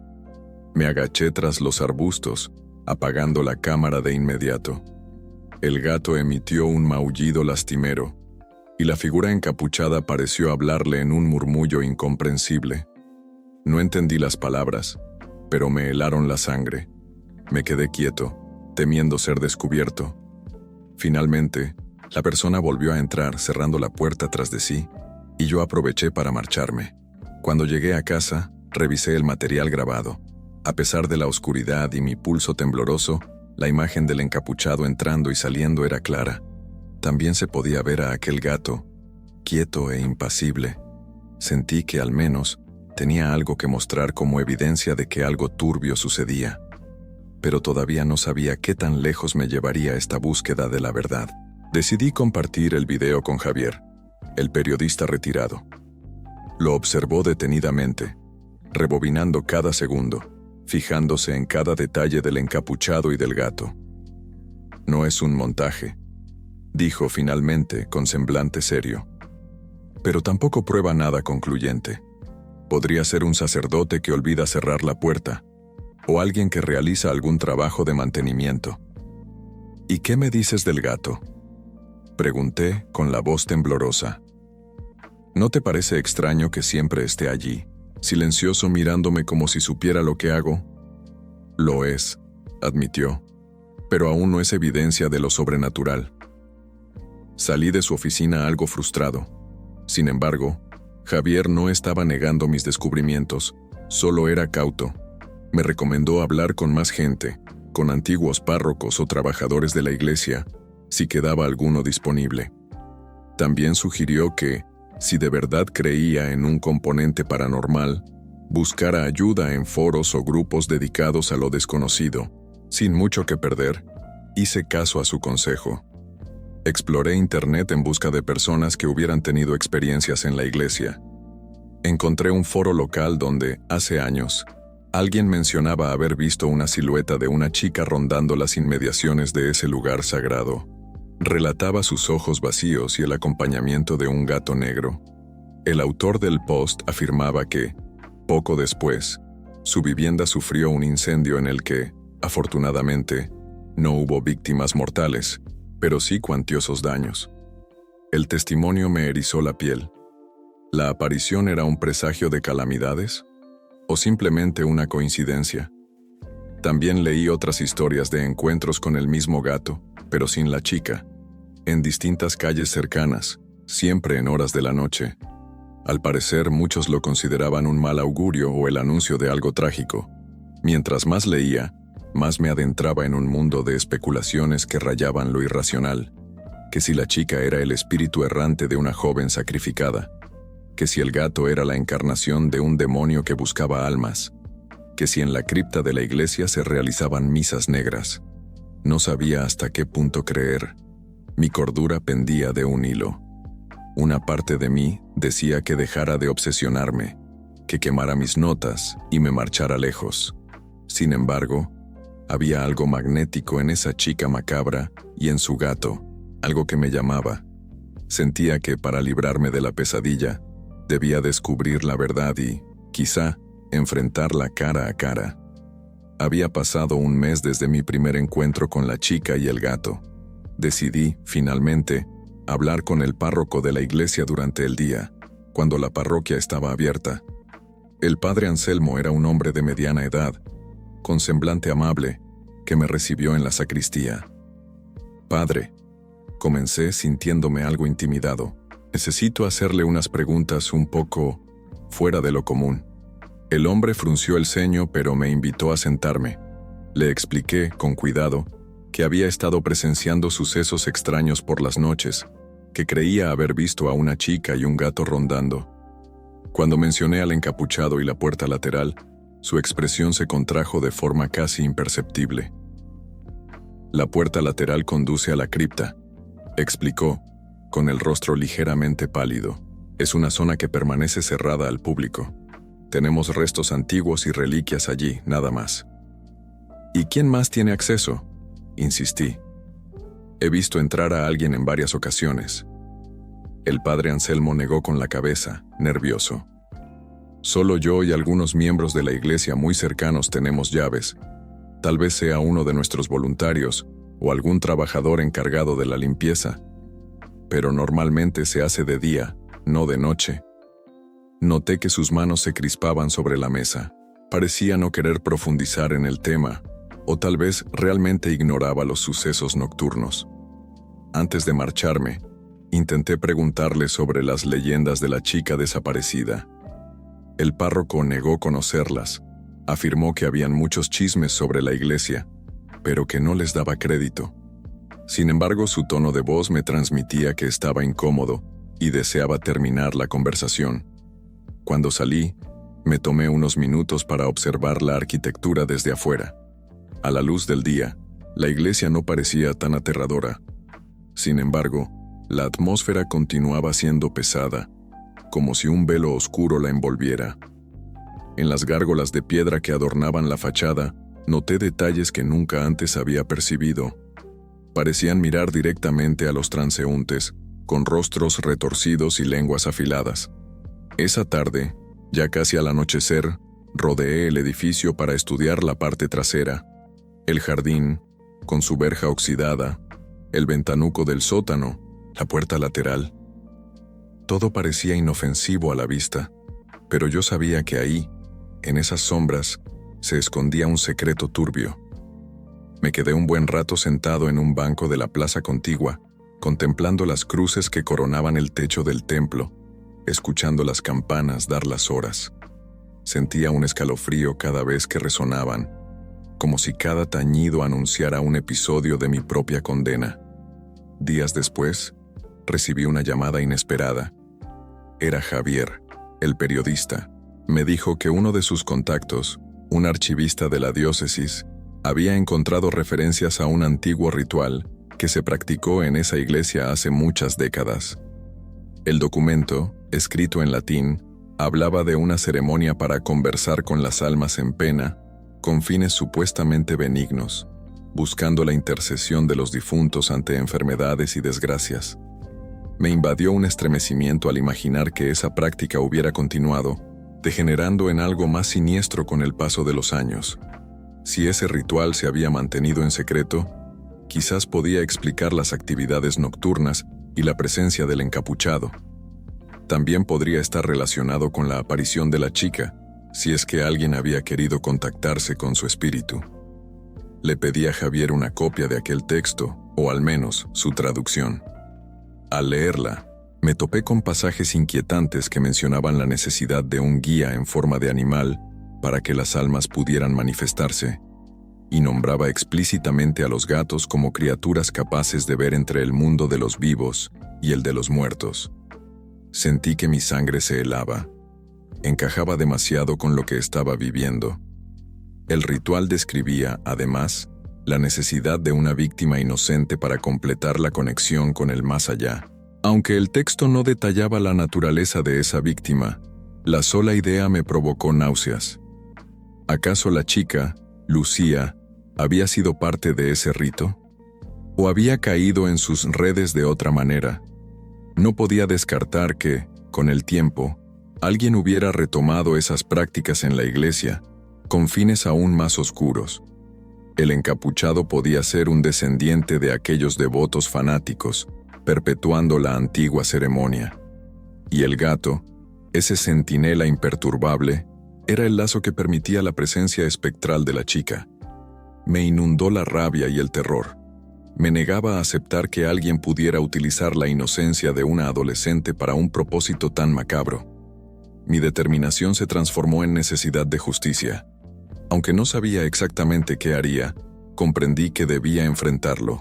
Me agaché tras los arbustos, apagando la cámara de inmediato. El gato emitió un maullido lastimero, y la figura encapuchada pareció hablarle en un murmullo incomprensible. No entendí las palabras, pero me helaron la sangre. Me quedé quieto, temiendo ser descubierto. Finalmente, la persona volvió a entrar cerrando la puerta tras de sí, y yo aproveché para marcharme. Cuando llegué a casa, revisé el material grabado. A pesar de la oscuridad y mi pulso tembloroso, la imagen del encapuchado entrando y saliendo era clara. También se podía ver a aquel gato, quieto e impasible. Sentí que al menos tenía algo que mostrar como evidencia de que algo turbio sucedía. Pero todavía no sabía qué tan lejos me llevaría esta búsqueda de la verdad. Decidí compartir el video con Javier, el periodista retirado. Lo observó detenidamente, rebobinando cada segundo, fijándose en cada detalle del encapuchado y del gato. «No es un montaje», dijo finalmente con semblante serio. «Pero tampoco prueba nada concluyente. Podría ser un sacerdote que olvida cerrar la puerta, o alguien que realiza algún trabajo de mantenimiento». «¿Y qué me dices del gato?», pregunté con la voz temblorosa. «¿No te parece extraño que siempre esté allí, silencioso mirándome como si supiera lo que hago?» «Lo es», admitió, «pero aún no es evidencia de lo sobrenatural». Salí de su oficina algo frustrado. Sin embargo, Javier no estaba negando mis descubrimientos, solo era cauto. Me recomendó hablar con más gente, con antiguos párrocos o trabajadores de la iglesia, si quedaba alguno disponible. También sugirió que, si de verdad creía en un componente paranormal, buscara ayuda en foros o grupos dedicados a lo desconocido. Sin mucho que perder, hice caso a su consejo. Exploré internet en busca de personas que hubieran tenido experiencias en la iglesia. Encontré un foro local donde, hace años, alguien mencionaba haber visto una silueta de una chica rondando las inmediaciones de ese lugar sagrado. Relataba sus ojos vacíos y el acompañamiento de un gato negro. El autor del post afirmaba que, poco después, su vivienda sufrió un incendio en el que, afortunadamente, no hubo víctimas mortales, pero sí cuantiosos daños. El testimonio me erizó la piel. ¿La aparición era un presagio de calamidades? ¿O simplemente una coincidencia? También leí otras historias de encuentros con el mismo gato, pero sin la chica, en distintas calles cercanas, siempre en horas de la noche. Al parecer, muchos lo consideraban un mal augurio o el anuncio de algo trágico. Mientras más leía, más me adentraba en un mundo de especulaciones que rayaban lo irracional. que si la chica era el espíritu errante de una joven sacrificada, que si el gato era la encarnación de un demonio que buscaba almas, que si en la cripta de la iglesia se realizaban misas negras. No sabía hasta qué punto creer. Mi cordura pendía de un hilo. Una parte de mí decía que dejara de obsesionarme, que quemara mis notas y me marchara lejos. Sin embargo, había algo magnético en esa chica macabra y en su gato, algo que me llamaba. Sentía que para librarme de la pesadilla, debía descubrir la verdad y, quizá, enfrentarla cara a cara. Había pasado un mes desde mi primer encuentro con la chica y el gato. Decidí, finalmente, hablar con el párroco de la iglesia durante el día, cuando la parroquia estaba abierta. El padre Anselmo era un hombre de mediana edad, con semblante amable, que me recibió en la sacristía. «Padre», comencé sintiéndome algo intimidado, «necesito hacerle unas preguntas un poco fuera de lo común». El hombre frunció el ceño, pero me invitó a sentarme. Le expliqué, con cuidado, que había estado presenciando sucesos extraños por las noches, que creía haber visto a una chica y un gato rondando. Cuando mencioné al encapuchado y la puerta lateral, su expresión se contrajo de forma casi imperceptible. «La puerta lateral conduce a la cripta», explicó, con el rostro ligeramente pálido. «Es una zona que permanece cerrada al público. Tenemos restos antiguos y reliquias allí, nada más». «¿Y quién más tiene acceso?», insistí. «He visto entrar a alguien en varias ocasiones». El padre Anselmo negó con la cabeza, nervioso. «Solo yo y algunos miembros de la iglesia muy cercanos tenemos llaves. Tal vez sea uno de nuestros voluntarios o algún trabajador encargado de la limpieza. Pero normalmente se hace de día, no de noche». Noté que sus manos se crispaban sobre la mesa. Parecía no querer profundizar en el tema, o tal vez realmente ignoraba los sucesos nocturnos. Antes de marcharme, intenté preguntarle sobre las leyendas de la chica desaparecida. El párroco negó conocerlas. Afirmó que habían muchos chismes sobre la iglesia, pero que no les daba crédito. Sin embargo, su tono de voz me transmitía que estaba incómodo y deseaba terminar la conversación. Cuando salí, me tomé unos minutos para observar la arquitectura desde afuera. A la luz del día, la iglesia no parecía tan aterradora. Sin embargo, la atmósfera continuaba siendo pesada, como si un velo oscuro la envolviera. En las gárgolas de piedra que adornaban la fachada, noté detalles que nunca antes había percibido. Parecían mirar directamente a los transeúntes, con rostros retorcidos y lenguas afiladas. Esa tarde, ya casi al anochecer, rodeé el edificio para estudiar la parte trasera, el jardín, con su verja oxidada, el ventanuco del sótano, la puerta lateral. Todo parecía inofensivo a la vista, pero yo sabía que ahí, en esas sombras, se escondía un secreto turbio. Me quedé un buen rato sentado en un banco de la plaza contigua, contemplando las cruces que coronaban el techo del templo, escuchando las campanas dar las horas. Sentía un escalofrío cada vez que resonaban, como si cada tañido anunciara un episodio de mi propia condena. Días después, recibí una llamada inesperada. Era Javier, el periodista. Me dijo que uno de sus contactos, un archivista de la diócesis, había encontrado referencias a un antiguo ritual que se practicó en esa iglesia hace muchas décadas. El documento, escrito en latín, hablaba de una ceremonia para conversar con las almas en pena, con fines supuestamente benignos, buscando la intercesión de los difuntos ante enfermedades y desgracias. Me invadió un estremecimiento al imaginar que esa práctica hubiera continuado, degenerando en algo más siniestro con el paso de los años. Si ese ritual se había mantenido en secreto, quizás podía explicar las actividades nocturnas y la presencia del encapuchado. También podría estar relacionado con la aparición de la chica, si es que alguien había querido contactarse con su espíritu. Le pedí a Javier una copia de aquel texto, o al menos su traducción. Al leerla, me topé con pasajes inquietantes que mencionaban la necesidad de un guía en forma de animal para que las almas pudieran manifestarse. y nombraba explícitamente a los gatos como criaturas capaces de ver entre el mundo de los vivos y el de los muertos. Sentí que mi sangre se helaba. Encajaba demasiado con lo que estaba viviendo. El ritual describía, además, la necesidad de una víctima inocente para completar la conexión con el más allá. Aunque el texto no detallaba la naturaleza de esa víctima, la sola idea me provocó náuseas. ¿Acaso la chica, Lucía, había sido parte de ese rito? ¿O había caído en sus redes de otra manera? No podía descartar que, con el tiempo, alguien hubiera retomado esas prácticas en la iglesia, con fines aún más oscuros. El encapuchado podía ser un descendiente de aquellos devotos fanáticos, perpetuando la antigua ceremonia. Y el gato, ese centinela imperturbable, era el lazo que permitía la presencia espectral de la chica. Me inundó la rabia y el terror. Me negaba a aceptar que alguien pudiera utilizar la inocencia de una adolescente para un propósito tan macabro. Mi determinación se transformó en necesidad de justicia. Aunque no sabía exactamente qué haría, comprendí que debía enfrentarlo.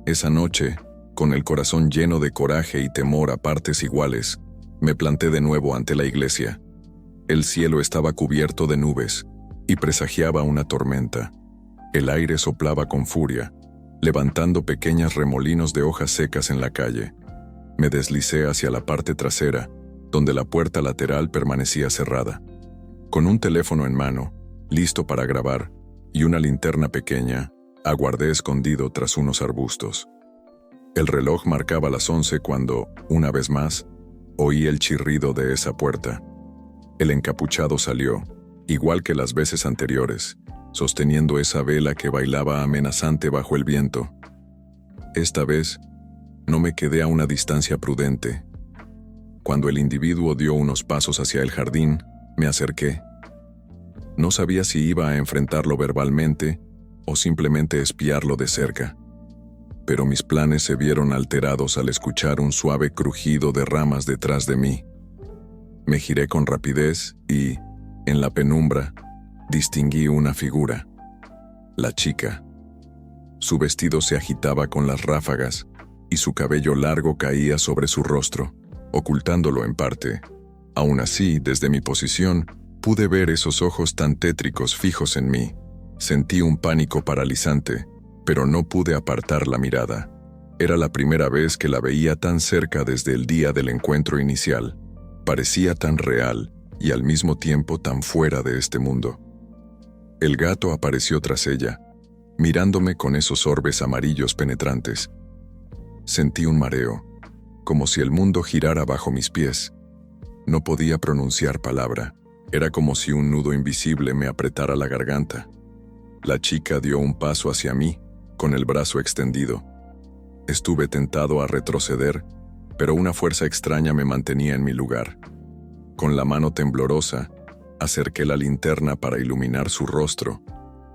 Esa noche, con el corazón lleno de coraje y temor a partes iguales, me planté de nuevo ante la iglesia. El cielo estaba cubierto de nubes y presagiaba una tormenta. El aire soplaba con furia, levantando pequeños remolinos de hojas secas en la calle. Me deslicé hacia la parte trasera, donde la puerta lateral permanecía cerrada. Con un teléfono en mano, listo para grabar, y una linterna pequeña, aguardé escondido tras unos arbustos. El reloj marcaba las 11 cuando, una vez más, oí el chirrido de esa puerta. El encapuchado salió, igual que las veces anteriores, sosteniendo esa vela que bailaba amenazante bajo el viento. Esta vez, no me quedé a una distancia prudente. Cuando el individuo dio unos pasos hacia el jardín, me acerqué. No sabía si iba a enfrentarlo verbalmente o simplemente espiarlo de cerca. Pero mis planes se vieron alterados al escuchar un suave crujido de ramas detrás de mí. Me giré con rapidez y, en la penumbra, distinguí una figura. La chica. Su vestido se agitaba con las ráfagas y su cabello largo caía sobre su rostro, ocultándolo en parte. Aún así, desde mi posición, pude ver esos ojos tan tétricos fijos en mí. Sentí un pánico paralizante, pero no pude apartar la mirada. Era la primera vez que la veía tan cerca desde el día del encuentro inicial. Parecía tan real y al mismo tiempo tan fuera de este mundo. El gato apareció tras ella, mirándome con esos orbes amarillos penetrantes. Sentí un mareo, como si el mundo girara bajo mis pies. No podía pronunciar palabra. Era como si un nudo invisible me apretara la garganta. La chica dio un paso hacia mí, con el brazo extendido. Estuve tentado a retroceder, pero una fuerza extraña me mantenía en mi lugar. Con la mano temblorosa, acerqué la linterna para iluminar su rostro,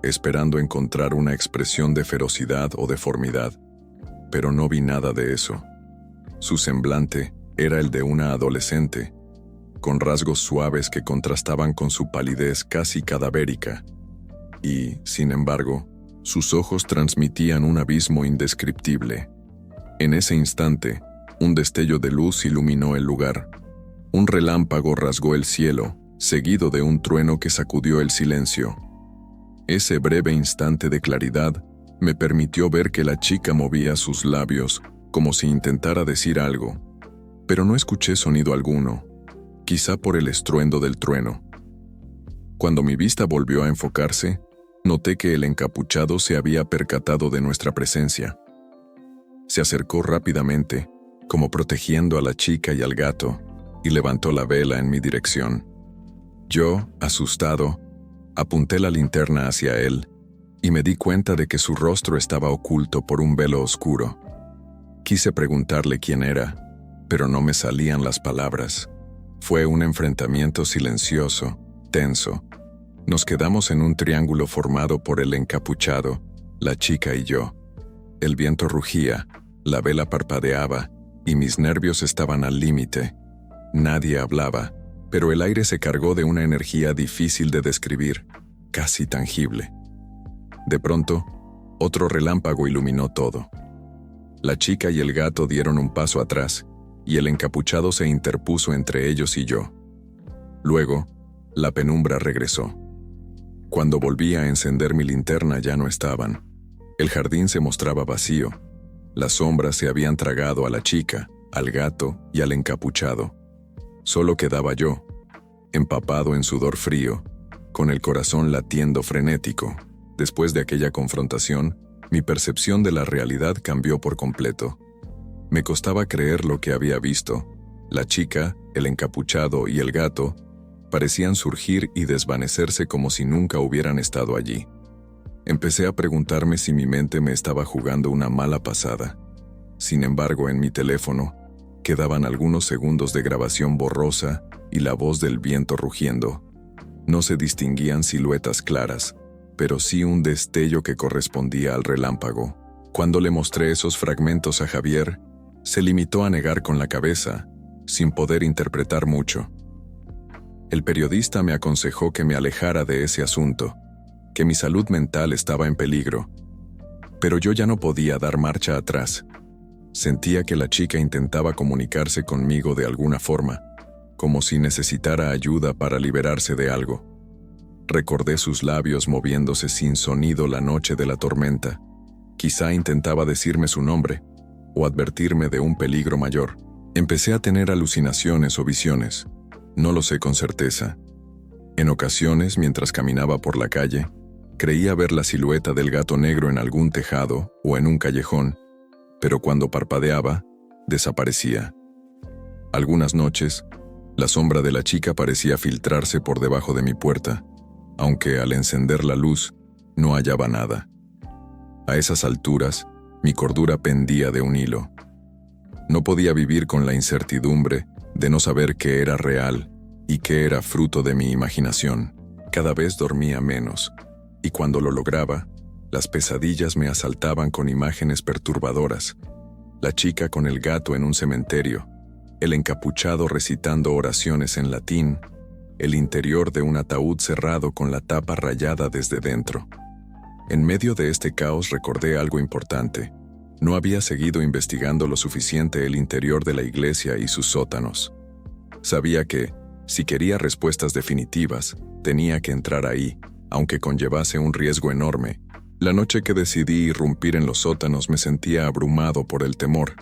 esperando encontrar una expresión de ferocidad o deformidad, pero no vi nada de eso. Su semblante era el de una adolescente, con rasgos suaves que contrastaban con su palidez casi cadavérica, y, sin embargo, sus ojos transmitían un abismo indescriptible. En ese instante, un destello de luz iluminó el lugar. Un relámpago rasgó el cielo, seguido de un trueno que sacudió el silencio. Ese breve instante de claridad me permitió ver que la chica movía sus labios como si intentara decir algo, pero no escuché sonido alguno, quizá por el estruendo del trueno. Cuando mi vista volvió a enfocarse, noté que el encapuchado se había percatado de nuestra presencia. Se acercó rápidamente, como protegiendo a la chica y al gato, y levantó la vela en mi dirección. Yo, asustado, apunté la linterna hacia él, y me di cuenta de que su rostro estaba oculto por un velo oscuro. Quise preguntarle quién era, pero no me salían las palabras. Fue un enfrentamiento silencioso, tenso. Nos quedamos en un triángulo formado por el encapuchado, la chica y yo. El viento rugía, la vela parpadeaba, y mis nervios estaban al límite. Nadie hablaba, pero el aire se cargó de una energía difícil de describir, casi tangible. De pronto, otro relámpago iluminó todo. La chica y el gato dieron un paso atrás, y el encapuchado se interpuso entre ellos y yo. Luego, la penumbra regresó. Cuando volví a encender mi linterna ya no estaban. El jardín se mostraba vacío. Las sombras se habían tragado a la chica, al gato y al encapuchado. Solo quedaba yo, empapado en sudor frío, con el corazón latiendo frenético. Después de aquella confrontación, mi percepción de la realidad cambió por completo. Me costaba creer lo que había visto. La chica, el encapuchado y el gato parecían surgir y desvanecerse como si nunca hubieran estado allí. Empecé a preguntarme si mi mente me estaba jugando una mala pasada. Sin embargo, en mi teléfono quedaban algunos segundos de grabación borrosa y la voz del viento rugiendo. No se distinguían siluetas claras, pero sí un destello que correspondía al relámpago. Cuando le mostré esos fragmentos a Javier, se limitó a negar con la cabeza, sin poder interpretar mucho. El periodista me aconsejó que me alejara de ese asunto, que mi salud mental estaba en peligro. Pero yo ya no podía dar marcha atrás. Sentía que la chica intentaba comunicarse conmigo de alguna forma, como si necesitara ayuda para liberarse de algo. Recordé sus labios moviéndose sin sonido la noche de la tormenta. Quizá intentaba decirme su nombre, o advertirme de un peligro mayor. Empecé a tener alucinaciones o visiones. No lo sé con certeza. En ocasiones, mientras caminaba por la calle, creía ver la silueta del gato negro en algún tejado o en un callejón, pero cuando parpadeaba, desaparecía. Algunas noches, la sombra de la chica parecía filtrarse por debajo de mi puerta, aunque al encender la luz, no hallaba nada. A esas alturas, mi cordura pendía de un hilo. No podía vivir con la incertidumbre de no saber qué era real y qué era fruto de mi imaginación. Cada vez dormía menos, y cuando lo lograba, las pesadillas me asaltaban con imágenes perturbadoras. La chica con el gato en un cementerio, el encapuchado recitando oraciones en latín, el interior de un ataúd cerrado con la tapa rayada desde dentro. En medio de este caos recordé algo importante. No había seguido investigando lo suficiente el interior de la iglesia y sus sótanos. Sabía que, si quería respuestas definitivas, tenía que entrar ahí, aunque conllevase un riesgo enorme. La noche que decidí irrumpir en los sótanos me sentía abrumado por el temor,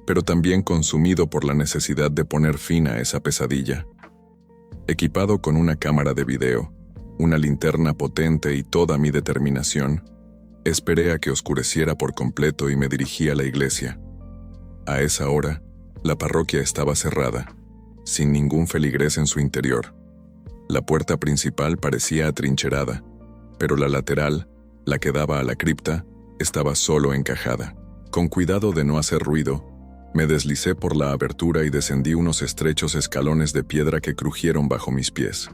pero también consumido por la necesidad de poner fin a esa pesadilla. Equipado con una cámara de video, una linterna potente y toda mi determinación, esperé a que oscureciera por completo y me dirigí a la iglesia. A esa hora, la parroquia estaba cerrada, sin ningún feligrés en su interior. La puerta principal parecía atrincherada, pero la lateral, la que daba a la cripta, estaba solo encajada. Con cuidado de no hacer ruido, me deslicé por la abertura y descendí unos estrechos escalones de piedra que crujieron bajo mis pies.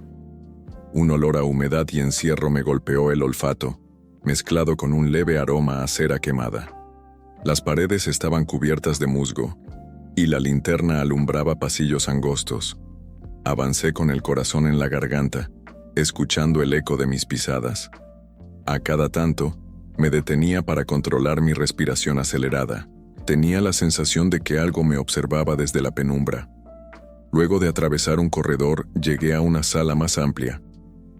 Un olor a humedad y encierro me golpeó el olfato, mezclado con un leve aroma a cera quemada. Las paredes estaban cubiertas de musgo, y la linterna alumbraba pasillos angostos. Avancé con el corazón en la garganta, escuchando el eco de mis pisadas. A cada tanto, me detenía para controlar mi respiración acelerada. Tenía la sensación de que algo me observaba desde la penumbra. Luego de atravesar un corredor, llegué a una sala más amplia.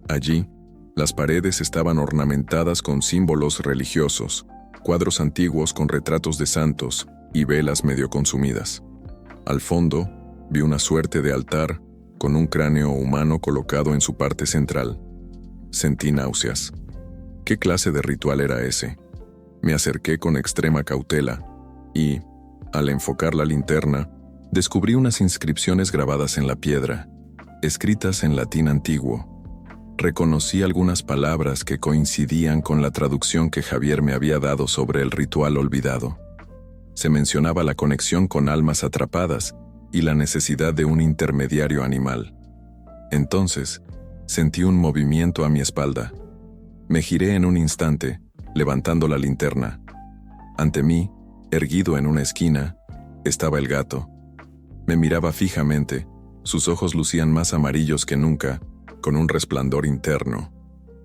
Allí, las paredes estaban ornamentadas con símbolos religiosos, cuadros antiguos con retratos de santos y velas medio consumidas. Al fondo, vi una suerte de altar con un cráneo humano colocado en su parte central. Sentí náuseas. ¿Qué clase de ritual era ese? Me acerqué con extrema cautela y, al enfocar la linterna, descubrí unas inscripciones grabadas en la piedra, escritas en latín antiguo. Reconocí algunas palabras que coincidían con la traducción que Javier me había dado sobre el ritual olvidado. Se mencionaba la conexión con almas atrapadas y la necesidad de un intermediario animal. Entonces, sentí un movimiento a mi espalda. Me giré en un instante, levantando la linterna. Ante mí, erguido en una esquina, estaba el gato. Me miraba fijamente, sus ojos lucían más amarillos que nunca, con un resplandor interno.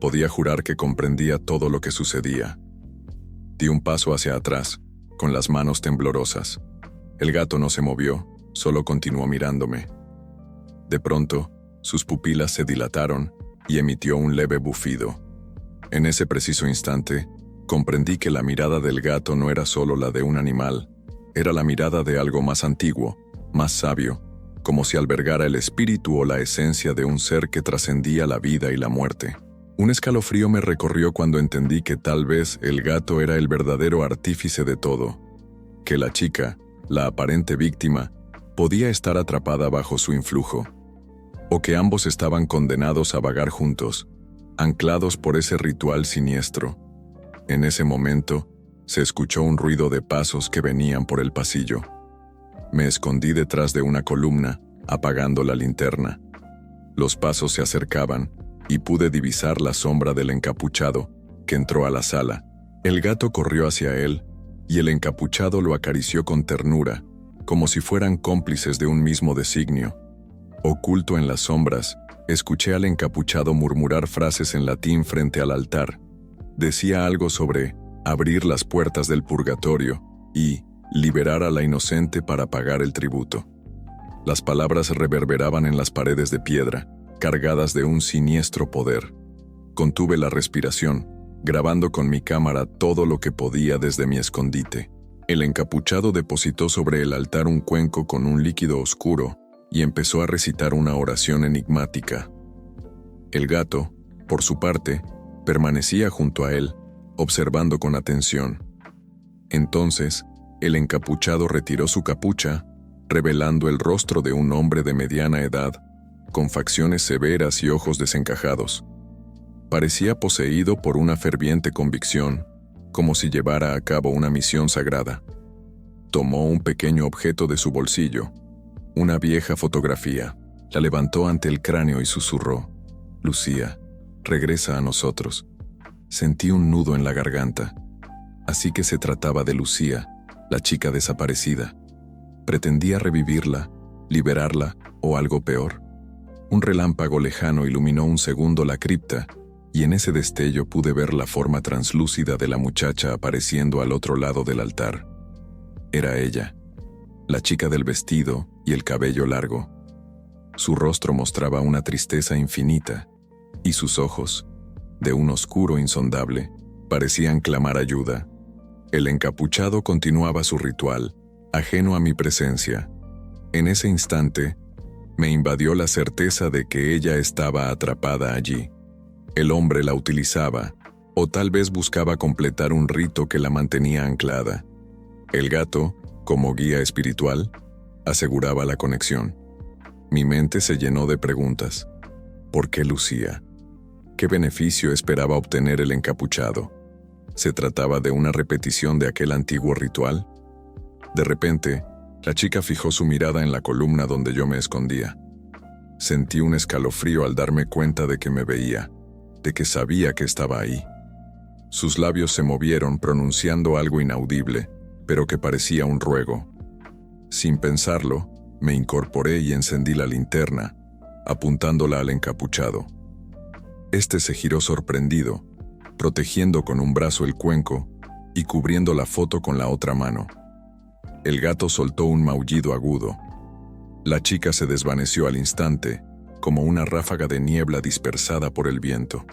Podía jurar que comprendía todo lo que sucedía. Di un paso hacia atrás, con las manos temblorosas. El gato no se movió, solo continuó mirándome. De pronto, sus pupilas se dilataron y emitió un leve bufido. En ese preciso instante, comprendí que la mirada del gato no era solo la de un animal, era la mirada de algo más antiguo, más sabio, como si albergara el espíritu o la esencia de un ser que trascendía la vida y la muerte. Un escalofrío me recorrió cuando entendí que tal vez el gato era el verdadero artífice de todo, que la chica, la aparente víctima, podía estar atrapada bajo su influjo, o que ambos estaban condenados a vagar juntos, anclados por ese ritual siniestro. En ese momento, se escuchó un ruido de pasos que venían por el pasillo. Me escondí detrás de una columna, apagando la linterna. Los pasos se acercaban, y pude divisar la sombra del encapuchado, que entró a la sala. El gato corrió hacia él, y el encapuchado lo acarició con ternura, como si fueran cómplices de un mismo designio. Oculto en las sombras, escuché al encapuchado murmurar frases en latín frente al altar. Decía algo sobre abrir las puertas del purgatorio y liberar a la inocente para pagar el tributo. Las palabras reverberaban en las paredes de piedra, cargadas de un siniestro poder. Contuve la respiración, grabando con mi cámara todo lo que podía desde mi escondite. El encapuchado depositó sobre el altar un cuenco con un líquido oscuro y empezó a recitar una oración enigmática. El gato, por su parte, permanecía junto a él, observando con atención. Entonces, el encapuchado retiró su capucha, revelando el rostro de un hombre de mediana edad, con facciones severas y ojos desencajados. Parecía poseído por una ferviente convicción, como si llevara a cabo una misión sagrada. Tomó un pequeño objeto de su bolsillo, una vieja fotografía, la levantó ante el cráneo y susurró: «Lucía, regresa a nosotros». Sentí un nudo en la garganta. Así que se trataba de Lucía, la chica desaparecida. ¿Pretendía revivirla, liberarla o algo peor? Un relámpago lejano iluminó un segundo la cripta, y en ese destello pude ver la forma translúcida de la muchacha apareciendo al otro lado del altar. Era ella, la chica del vestido y el cabello largo. Su rostro mostraba una tristeza infinita, y sus ojos, de un oscuro insondable, parecían clamar ayuda. El encapuchado continuaba su ritual, ajeno a mi presencia. En ese instante, me invadió la certeza de que ella estaba atrapada allí. El hombre la utilizaba, o tal vez buscaba completar un rito que la mantenía anclada. El gato, como guía espiritual, aseguraba la conexión. Mi mente se llenó de preguntas. ¿Por qué Lucía? ¿Qué beneficio esperaba obtener el encapuchado? ¿Se trataba de una repetición de aquel antiguo ritual? De repente, la chica fijó su mirada en la columna donde yo me escondía. Sentí un escalofrío al darme cuenta de que me veía, de que sabía que estaba ahí. Sus labios se movieron pronunciando algo inaudible, pero que parecía un ruego. Sin pensarlo, me incorporé y encendí la linterna, apuntándola al encapuchado. Este se giró sorprendido, protegiendo con un brazo el cuenco y cubriendo la foto con la otra mano. El gato soltó un maullido agudo. La chica se desvaneció al instante, como una ráfaga de niebla dispersada por el viento.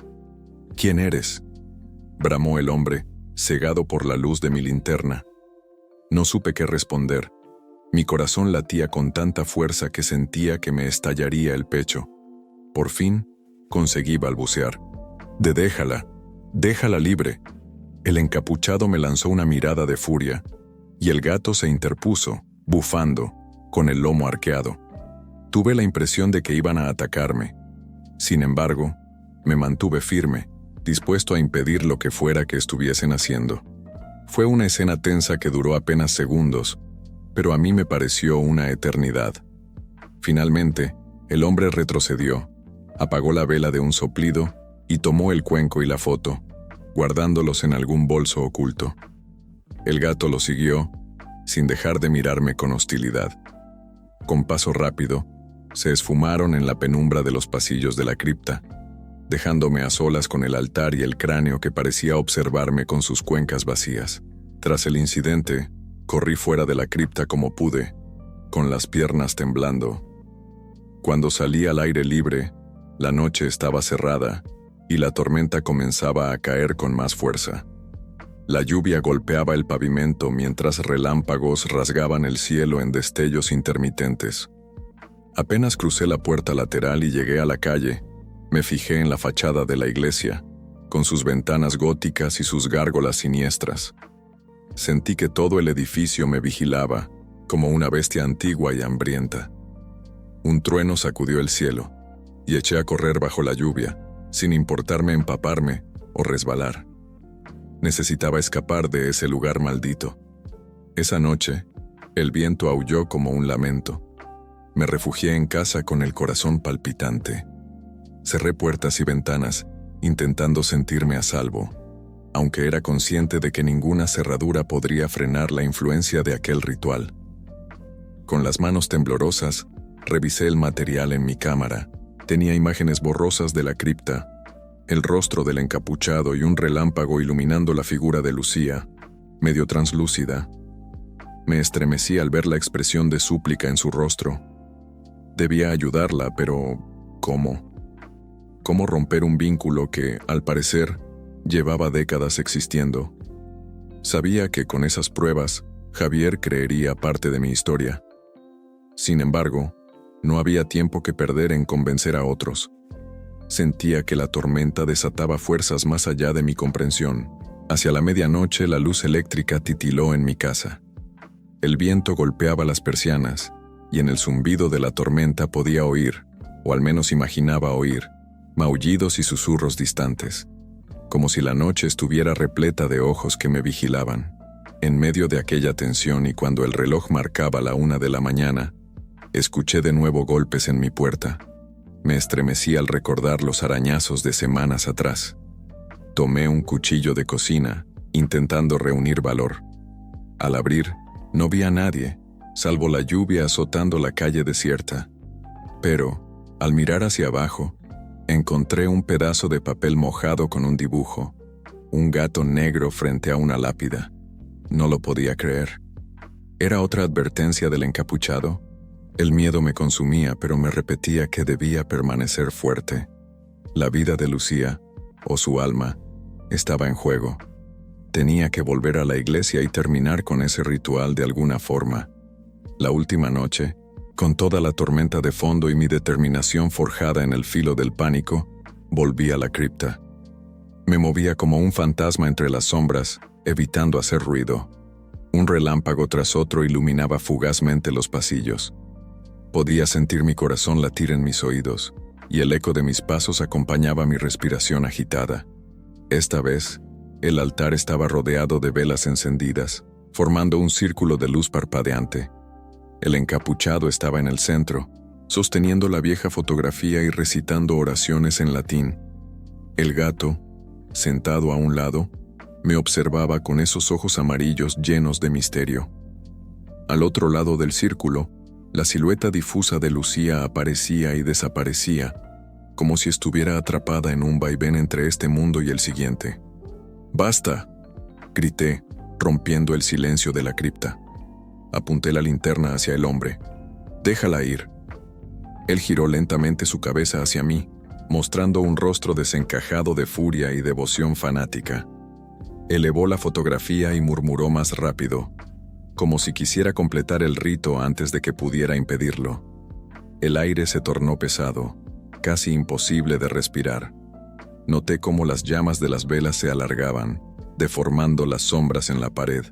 «¿Quién eres?», bramó el hombre, cegado por la luz de mi linterna. No supe qué responder. Mi corazón latía con tanta fuerza que sentía que me estallaría el pecho. Por fin, conseguí balbucear: déjala libre». El encapuchado me lanzó una mirada de furia, y el gato se interpuso, bufando, con el lomo arqueado. Tuve la impresión de que iban a atacarme. Sin embargo, me mantuve firme, dispuesto a impedir lo que fuera que estuviesen haciendo. Fue una escena tensa que duró apenas segundos, pero a mí me pareció una eternidad. Finalmente, el hombre retrocedió, apagó la vela de un soplido y tomó el cuenco y la foto, guardándolos en algún bolso oculto. El gato lo siguió, sin dejar de mirarme con hostilidad. Con paso rápido, se esfumaron en la penumbra de los pasillos de la cripta. dejándome a solas con el altar y el cráneo que parecía observarme con sus cuencas vacías. Tras el incidente, corrí fuera de la cripta como pude, con las piernas temblando. Cuando salí al aire libre, la noche estaba cerrada y la tormenta comenzaba a caer con más fuerza. La lluvia golpeaba el pavimento mientras relámpagos rasgaban el cielo en destellos intermitentes. Apenas crucé la puerta lateral y llegué a la calle, me fijé en la fachada de la iglesia, con sus ventanas góticas y sus gárgolas siniestras. Sentí que todo el edificio me vigilaba, como una bestia antigua y hambrienta. Un trueno sacudió el cielo, y eché a correr bajo la lluvia, sin importarme empaparme o resbalar. Necesitaba escapar de ese lugar maldito. Esa noche, el viento aulló como un lamento. Me refugié en casa con el corazón palpitante. Cerré puertas y ventanas, intentando sentirme a salvo, aunque era consciente de que ninguna cerradura podría frenar la influencia de aquel ritual. Con las manos temblorosas, revisé el material en mi cámara. Tenía imágenes borrosas de la cripta, el rostro del encapuchado y un relámpago iluminando la figura de Lucía, medio translúcida. Me estremecí al ver la expresión de súplica en su rostro. Debía ayudarla, pero ¿cómo? ¿Cómo romper un vínculo que, al parecer, llevaba décadas existiendo? Sabía que con esas pruebas, Javier creería parte de mi historia. Sin embargo, no había tiempo que perder en convencer a otros. Sentía que la tormenta desataba fuerzas más allá de mi comprensión. Hacia la medianoche la luz eléctrica titiló en mi casa. El viento golpeaba las persianas, y en el zumbido de la tormenta podía oír, o al menos imaginaba oír, maullidos y susurros distantes, como si la noche estuviera repleta de ojos que me vigilaban. En medio de aquella tensión y cuando el reloj marcaba la 1 de la mañana, escuché de nuevo golpes en mi puerta. Me estremecí al recordar los arañazos de semanas atrás. Tomé un cuchillo de cocina, intentando reunir valor. Al abrir, no vi a nadie, salvo la lluvia azotando la calle desierta. Pero, al mirar hacia abajo, encontré un pedazo de papel mojado con un dibujo, un gato negro frente a una lápida. No lo podía creer. ¿Era otra advertencia del encapuchado? El miedo me consumía, pero me repetía que debía permanecer fuerte. La vida de Lucía, o su alma, estaba en juego. Tenía que volver a la iglesia y terminar con ese ritual de alguna forma. La última noche, con toda la tormenta de fondo y mi determinación forjada en el filo del pánico, volví a la cripta. Me movía como un fantasma entre las sombras, evitando hacer ruido. Un relámpago tras otro iluminaba fugazmente los pasillos. Podía sentir mi corazón latir en mis oídos, y el eco de mis pasos acompañaba mi respiración agitada. Esta vez, el altar estaba rodeado de velas encendidas, formando un círculo de luz parpadeante. El encapuchado estaba en el centro, sosteniendo la vieja fotografía y recitando oraciones en latín. El gato, sentado a un lado, me observaba con esos ojos amarillos llenos de misterio. Al otro lado del círculo, la silueta difusa de Lucía aparecía y desaparecía, como si estuviera atrapada en un vaivén entre este mundo y el siguiente. ¡Basta!, grité, rompiendo el silencio de la cripta. Apunté la linterna hacia el hombre. «Déjala ir». Él giró lentamente su cabeza hacia mí, mostrando un rostro desencajado de furia y devoción fanática. Elevó la fotografía y murmuró más rápido, como si quisiera completar el rito antes de que pudiera impedirlo. El aire se tornó pesado, casi imposible de respirar. Noté cómo las llamas de las velas se alargaban, deformando las sombras en la pared.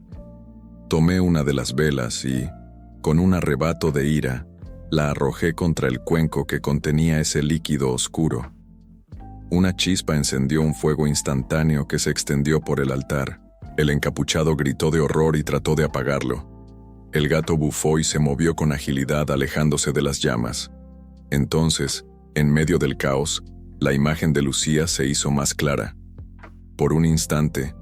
Tomé una de las velas y, con un arrebato de ira, la arrojé contra el cuenco que contenía ese líquido oscuro. Una chispa encendió un fuego instantáneo que se extendió por el altar. El encapuchado gritó de horror y trató de apagarlo. El gato bufó y se movió con agilidad alejándose de las llamas. Entonces, en medio del caos, la imagen de Lucía se hizo más clara. Por un instante,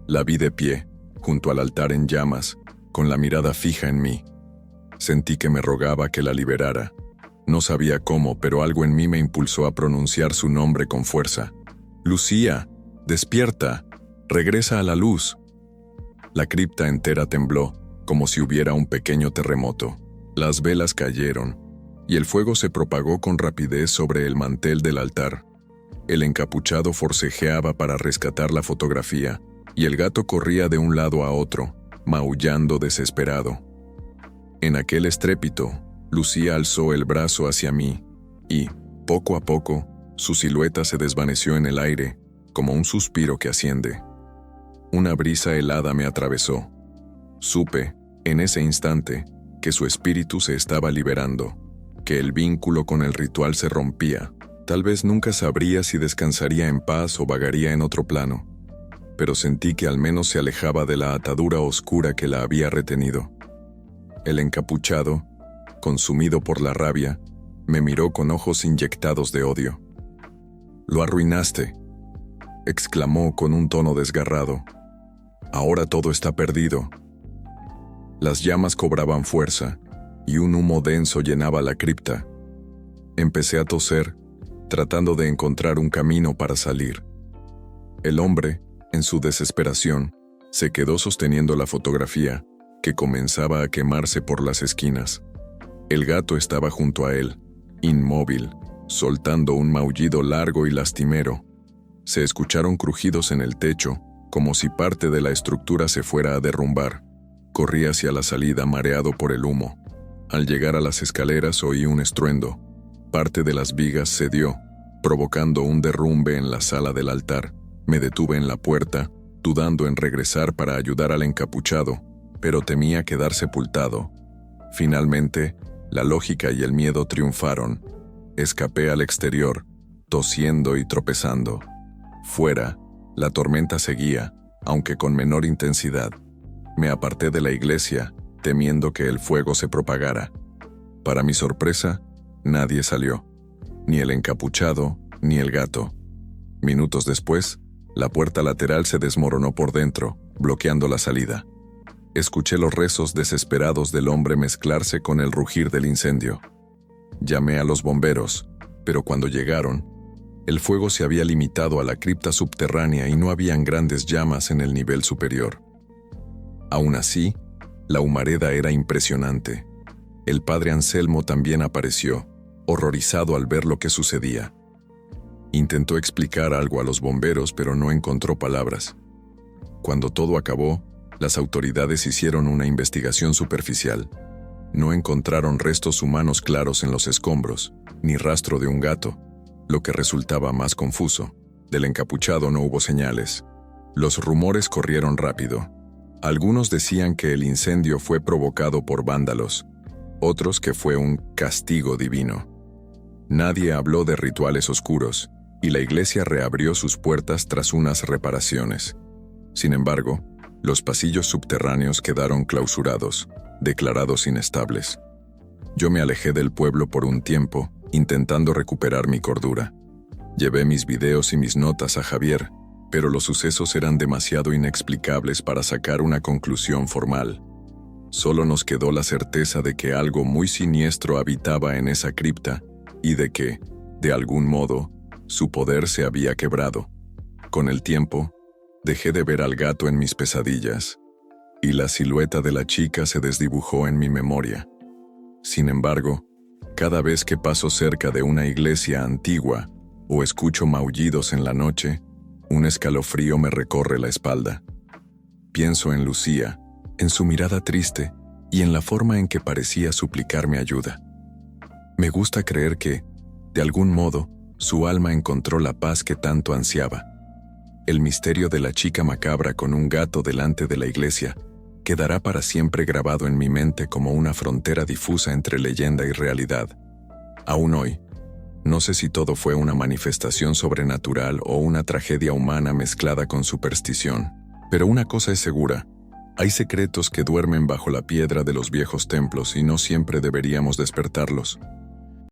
la vi de pie, junto al altar en llamas, con la mirada fija en mí. Sentí que me rogaba que la liberara, No sabía cómo, pero algo en mí me impulsó a pronunciar su nombre con fuerza. «Lucía, despierta, regresa a la luz». La cripta entera tembló, como si hubiera un pequeño terremoto. Las velas cayeron, y el fuego se propagó con rapidez sobre el mantel del altar. El encapuchado forcejeaba para rescatar la fotografía, y el gato corría de un lado a otro, maullando desesperado. En aquel estrépito, Lucía alzó el brazo hacia mí, y, poco a poco, su silueta se desvaneció en el aire, como un suspiro que asciende. Una brisa helada me atravesó. Supe, en ese instante, que su espíritu se estaba liberando, que el vínculo con el ritual se rompía. Tal vez nunca sabría si descansaría en paz o vagaría en otro plano, pero sentí que al menos se alejaba de la atadura oscura que la había retenido. El encapuchado, consumido por la rabia, me miró con ojos inyectados de odio. «Lo arruinaste», exclamó con un tono desgarrado. «Ahora todo está perdido». Las llamas cobraban fuerza, y un humo denso llenaba la cripta. Empecé a toser, tratando de encontrar un camino para salir. El hombre, en su desesperación, se quedó sosteniendo la fotografía, que comenzaba a quemarse por las esquinas. El gato estaba junto a él, inmóvil, soltando un maullido largo y lastimero. Se escucharon crujidos en el techo, como si parte de la estructura se fuera a derrumbar. Corrí hacia la salida mareado por el humo. Al llegar a las escaleras oí un estruendo. Parte de las vigas cedió, provocando un derrumbe en la sala del altar. Me detuve en la puerta, dudando en regresar para ayudar al encapuchado, pero temía quedar sepultado. Finalmente, la lógica y el miedo triunfaron. Escapé al exterior, tosiendo y tropezando. Fuera, la tormenta seguía, aunque con menor intensidad. Me aparté de la iglesia, temiendo que el fuego se propagara. Para mi sorpresa, nadie salió, ni el encapuchado, ni el gato. Minutos después, la puerta lateral se desmoronó por dentro, bloqueando la salida. Escuché los rezos desesperados del hombre mezclarse con el rugir del incendio. Llamé a los bomberos, pero cuando llegaron, el fuego se había limitado a la cripta subterránea y no habían grandes llamas en el nivel superior. Aún así, la humareda era impresionante. El padre Anselmo también apareció, horrorizado al ver lo que sucedía. Intentó explicar algo a los bomberos, pero no encontró palabras. Cuando todo acabó, las autoridades hicieron una investigación superficial. No encontraron restos humanos claros en los escombros, ni rastro de un gato, lo que resultaba más confuso. Del encapuchado no hubo señales. Los rumores corrieron rápido. Algunos decían que el incendio fue provocado por vándalos, otros que fue un castigo divino. Nadie habló de rituales oscuros, y la iglesia reabrió sus puertas tras unas reparaciones. Sin embargo, los pasillos subterráneos quedaron clausurados, declarados inestables. Yo me alejé del pueblo por un tiempo, intentando recuperar mi cordura. Llevé mis videos y mis notas a Javier, pero los sucesos eran demasiado inexplicables para sacar una conclusión formal. Solo nos quedó la certeza de que algo muy siniestro habitaba en esa cripta y de que, de algún modo, su poder se había quebrado. Con el tiempo, dejé de ver al gato en mis pesadillas, y la silueta de la chica se desdibujó en mi memoria. Sin embargo, cada vez que paso cerca de una iglesia antigua o escucho maullidos en la noche, un escalofrío me recorre la espalda. Pienso en Lucía, en su mirada triste y en la forma en que parecía suplicarme ayuda. Me gusta creer que, de algún modo, su alma encontró la paz que tanto ansiaba. El misterio de la chica macabra con un gato delante de la iglesia quedará para siempre grabado en mi mente como una frontera difusa entre leyenda y realidad. Aún hoy, no sé si todo fue una manifestación sobrenatural o una tragedia humana mezclada con superstición, pero una cosa es segura: hay secretos que duermen bajo la piedra de los viejos templos y no siempre deberíamos despertarlos.